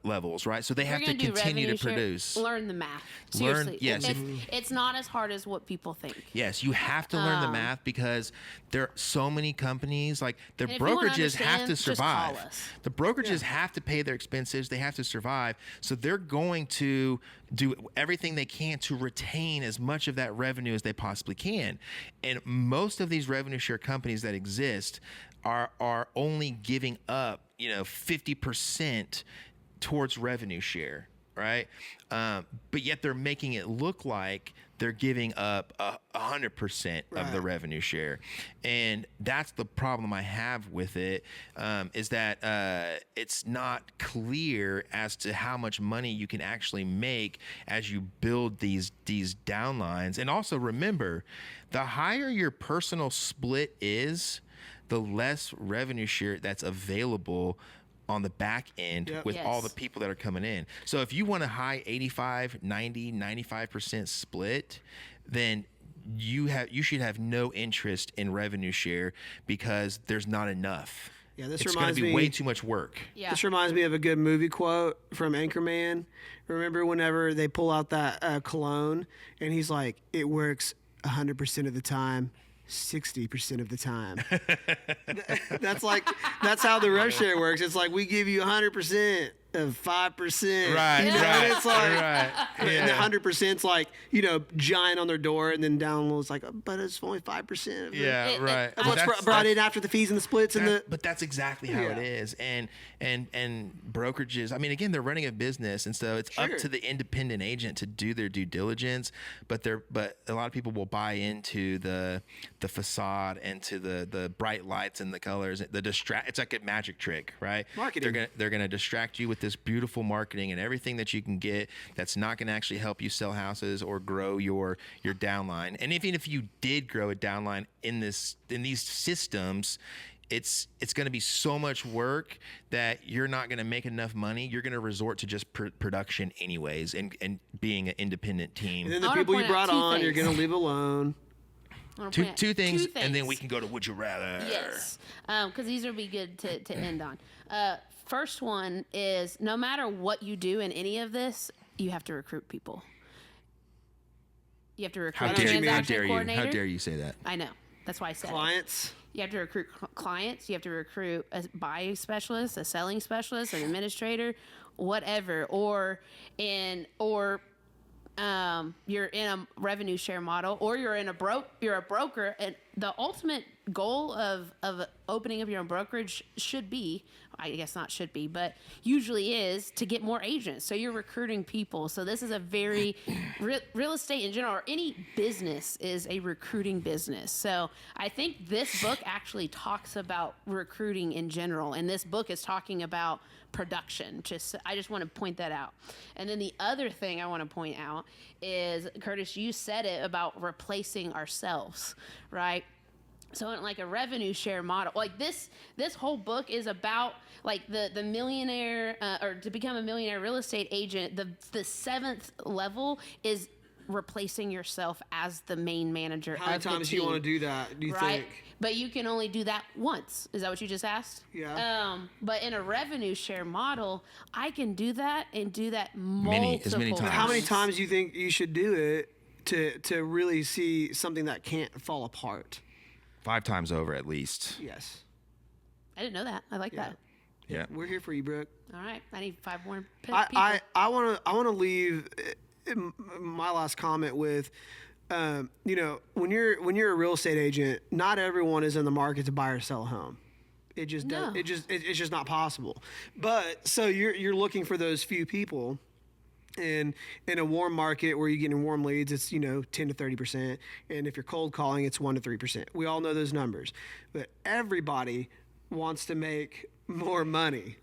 levels, right? So they have to continue to produce. Learn the math. Seriously. Yes. It's not as hard as what people think. Yes, you have to learn the math, because there are so many companies, like, the brokerages have to survive. Just call us. The brokerages have to pay their expenses. They have to survive. So they're going to do everything they can to retain as much of that revenue as they possibly can. And most of these revenue share companies that exist are only giving up, 50% towards revenue share, right? But yet they're making it look like they're giving up 100% of the revenue share. And that's the problem I have with it, is that it's not clear as to how much money you can actually make as you build these downlines. And also remember, the higher your personal split is, the less revenue share that's available on the back end with all the people that are coming in. So if you want a high 85, 90, 95% split, then you should have no interest in revenue share, because there's not enough. Yeah, this it's going to be way too much work. Yeah. This reminds me of a good movie quote from Anchorman. Remember whenever they pull out that cologne, and he's like, "It works 100% of the time, 60% of the time." That's how the rev share works. It's like, we give you 100% of 5%. Right. And it's like, And the 100%'s like, giant on their door, and then down low is like, but it's only 5% of right. of what's brought in after the fees and the splits but that's exactly how it is. And brokerages, I mean, again, they're running a business, and so it's up to the independent agent to do their due diligence. But a lot of people will buy into the facade and to the bright lights and the colors. It's like a magic trick, right? Marketing. They're gonna distract you with this beautiful marketing and everything that you can get that's not going to actually help you sell houses or grow your downline. And even if you did grow a downline in these systems, it's going to be so much work that you're not going to make enough money. You're going to resort to just production anyways, and being an independent team. And then the people you brought on, you're going to leave alone. Two things, and then we can go to Would You Rather. Yes, because these will be good to end on. First one is, no matter what you do in any of this, you have to recruit people. You have to recruit a transaction coordinator. How dare you say that? I know. That's why I said clients. You have to recruit clients. You have to recruit a buying specialist, a selling specialist, an administrator, whatever. Or you're in a revenue share model, or you're a broker, and the ultimate goal of opening up your own brokerage should be, I guess not should be, but usually is, to get more agents. So you're recruiting people. So this is a very real estate in general, or any business is a recruiting business. So I think this book actually talks about recruiting in general, and this book is talking about production. I just want to point that out. And then the other thing I want to point out is, Curtis, you said it about replacing ourselves, right? So in like a revenue share model, like this whole book is about like the millionaire, or to become a millionaire real estate agent. The seventh level is replacing yourself as the main manager of the team. How many times do you want to do that, do you think? But you can only do that once. Is that what you just asked? Yeah. But in a revenue share model, I can do that and do that multiple many times. How many times do you think you should do it to really see something that can't fall apart? 5 times over at least. Yes. I didn't know that. I like that. Yeah. We're here for you, Brooke. All right. I need 5 more people. I want to leave my last comment with, when you're a real estate agent, not everyone is in the market to buy or sell a home. It just does. It's just not possible. But so you're looking for those few people. And in a warm market where you're getting warm leads, it's 10 to 30%, and if you're cold calling, it's 1 to 3%. We all know those numbers, but everybody wants to make more money,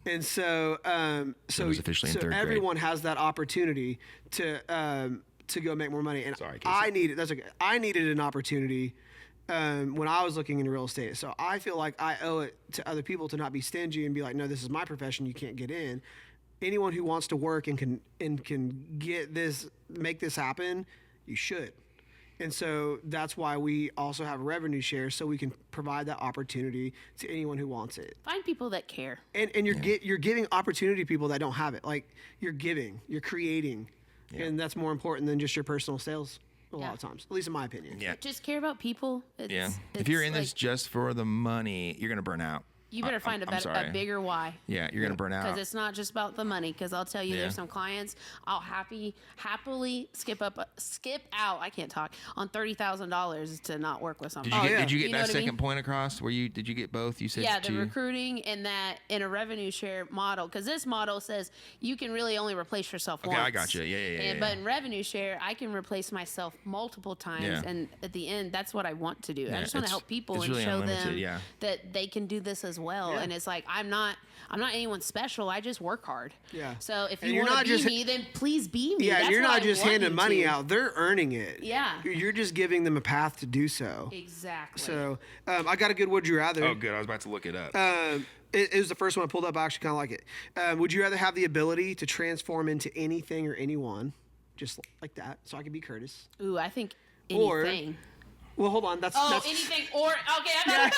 and so everyone has that opportunity to go make more money. And Sorry, I needed an opportunity when I was looking into real estate. So I feel like I owe it to other people to not be stingy and be like, no, this is my profession, you can't get in. Anyone who wants to work and can make this happen, you should. And so that's why we also have revenue share, so we can provide that opportunity to anyone who wants it. Find people that care. And you're giving opportunity to people that don't have it. Like, you're creating. Yeah. And that's more important than just your personal sales a lot of times, at least in my opinion. Yeah. Just care about people. If you're in this just for the money, you're going to burn out. You better find a bigger why. Yeah, you're going to burn out. Because it's not just about the money. Because I'll tell you, there's some clients I'll happily skip out. I can't talk on $30,000 to not work with somebody. Did you get that second point across? Did you get both? You said the recruiting and that in a revenue share model. Because this model says you can really only replace yourself once. Okay, I got you. Yeah. But in revenue share, I can replace myself multiple times. Yeah. And at the end, that's what I want to do. Yeah, I just want to help people and really show unlimited, them that they can do this as well. And it's like, I'm not anyone special. I just work hard. Yeah. So if you want to be me, then please be me. Yeah, That's you're what not I just want handing you money to. out. They're earning it. Yeah. You're just giving them a path to do so. Exactly. So I got a good would you rather. Oh, good. I was about to look it up. It was the first one I pulled up. I actually kind of like it. Would you rather have the ability to transform into anything or anyone, just like that? So I could be Curtis. Ooh, I think Or- anything. Well, hold on. That's Anything or okay.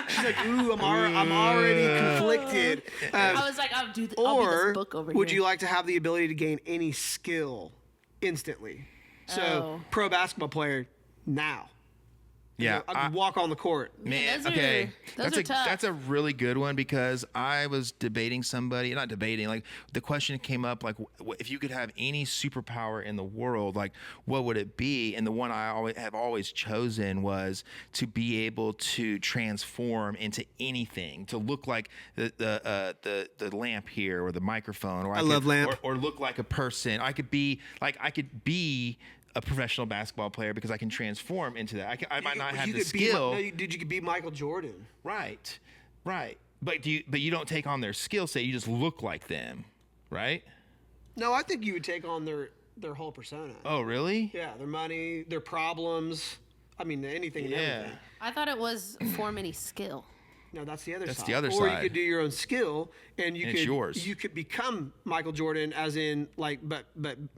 She's like, ooh, I'm already conflicted. I was like, I'll be this book over here. Would you like to have the ability to gain any skill instantly? So, pro basketball player now. Yeah, I could walk on the court. Man, those okay. are tough. That's a really good one, because I was debating not debating, like the question came up, like if you could have any superpower in the world, like what would it be? And the one I always chosen was to be able to transform into anything, to look like the lamp here or the microphone, or I love lamp, or look like a person. I could be a professional basketball player because I can transform into that. I might not have the skill. You could be Michael Jordan. Right. But you don't take on their skill set. You just look like them, right? No, I think you would take on their whole persona. Oh, really? Yeah, their money, their problems. I mean, anything and everything. I thought it was form any skill. No, that's the other side. That's the other or side. Or you could do your own skill, and you And could it's yours. you could become Michael Jordan, as in like, but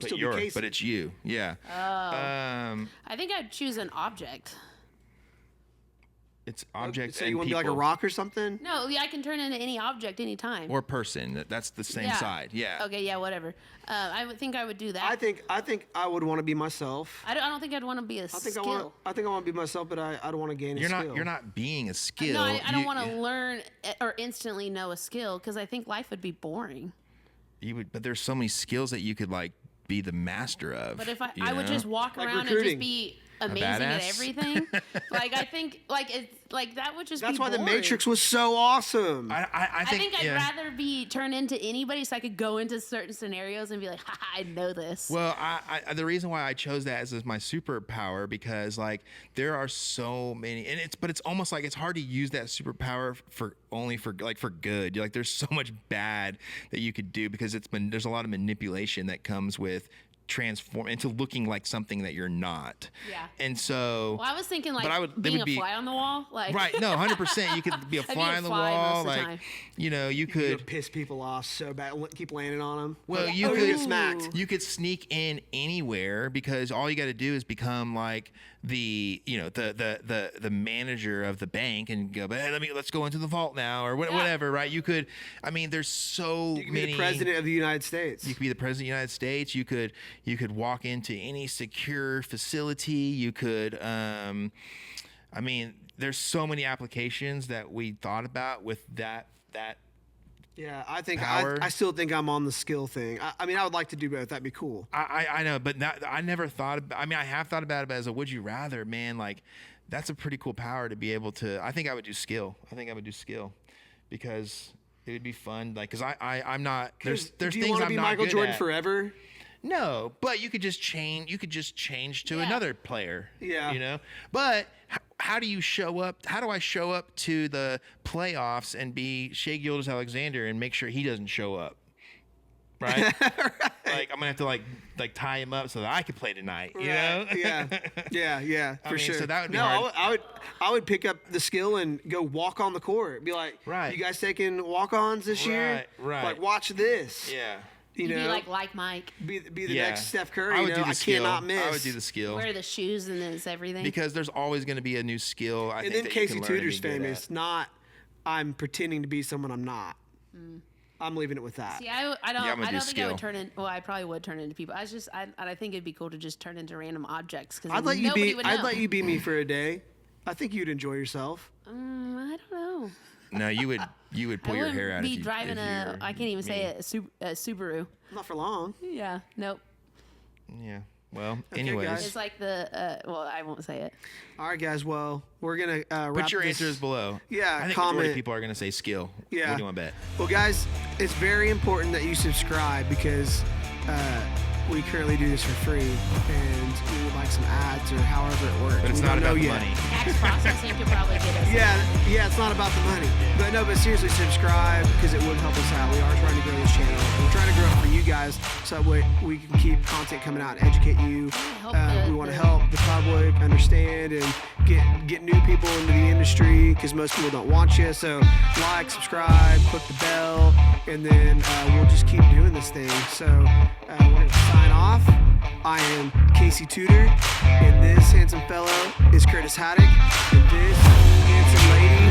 still be Casey. But it's you. Yeah. I think I'd choose an object. It's objects So and you want to be like a people. rock or something? No, yeah, I can turn into any object anytime. Or person. That's the same side. Yeah. Okay, yeah, whatever. I would think I would do that. I think I would want to be myself. I don't think I'd want to be a skill. I think I want to be myself, but I don't want to gain a You're skill. You're not being a skill. No, I don't want to learn or instantly know a skill because I think life would be boring. But there's so many skills that you could like be the master of. But if I you would know? just walk Like around and recruiting. just be amazing at badass? everything, like I think like it's like that would just That's be why boring. The Matrix was so awesome. I think I'd rather be turned into anybody so I could go into certain scenarios and be like, ha, I know this. Well, I the reason why I chose that as my superpower because like there are so many, and it's almost like it's hard to use that superpower for good. Like there's so much bad that you could do because there's a lot of manipulation that comes with transform into looking like something that you're not. Yeah. And so. Well, I was thinking like they being would a fly on the wall, like Right. No, 100%. You could be a I'd be fly a on the fly wall, most of the like time. you know, you You could. could piss people off so bad. Keep landing on them. Well, Like, you oh, could get smacked. You could sneak in anywhere because all you got to do is become like the manager of the bank and go, hey, let's go into the vault now or whatever, right? You could. I mean, there's so You could many. be the president of the United States. You could be the president of the United States. You could walk into any secure facility. You could. I mean, there's so many applications that we thought about with that. Yeah, I think Power. I still think I'm on the skill thing. I mean, I would like to do both. That'd be cool. I know, but I never thought about. I mean, I have thought about it as a would you rather, man. Like, that's a pretty cool power to be able to. I think I would do skill. Because it would be fun. Like, cause I'm not. There's do you things want to I'm be not Michael good Jordan at. forever? No, but you could just change. You could just change to Yeah. another player. Yeah. You know, but. How do you show up? How do I show up to the playoffs and be Shea Gilgeous-Alexander and make sure he doesn't show up? Right? Like I'm gonna have to like tie him up so that I can play tonight. You know? Yeah, for mean, sure. so that would be no, hard. I would pick up the skill and go walk on the court. Be like, Right. you guys taking walk-ons this year? Right. Like, watch this. Yeah. You You'd know, be like Mike, be the Yeah. next Steph Curry. I would you do know, the I skill. cannot miss. I would do the skill wear the shoes and this everything. because there's always going to be a new skill. I And think then that you Casey can learn and Tudor's be good famous. at. Not, I'm pretending to be someone I'm not. I'm leaving it with that. See, I don't. I'm gonna I do don't think I skill. would turn in. Well, I probably would turn into people. I think it'd be cool to just turn into random objects because I'd let you nobody be. would know. I'd let you be me for a day. I think you'd enjoy yourself. I don't know. No, you would pull I your wouldn't hair out. be if you, driving if a. you're I can't even say me. it. A Subaru. Not for long. Yeah. Nope. Yeah. Well, Okay, anyways, guys. It's like the. Well, I won't say it. All right, guys. Well, we're gonna wrap put your this. answers below. Yeah, I think comment. majority of people are going to say skill. Yeah. What do you want to bet? Well, guys, it's very important that you subscribe because we currently do this for free, and we would like some ads or however it works. But it's We not don't know about the yet. money. Tax processing could probably get us. Yeah, it's not about the money. But seriously, subscribe because it would help us out. We are trying to grow this channel. We're trying to grow it for you guys so that way we can keep content coming out and educate you. We want to help the public understand and get new people into the industry because most people don't want you. So like, subscribe, click the bell, and then we'll just keep doing this thing. So we're going to sign off. I am Casey Tudor, and this handsome fellow is Curtis Haddock, and this handsome lady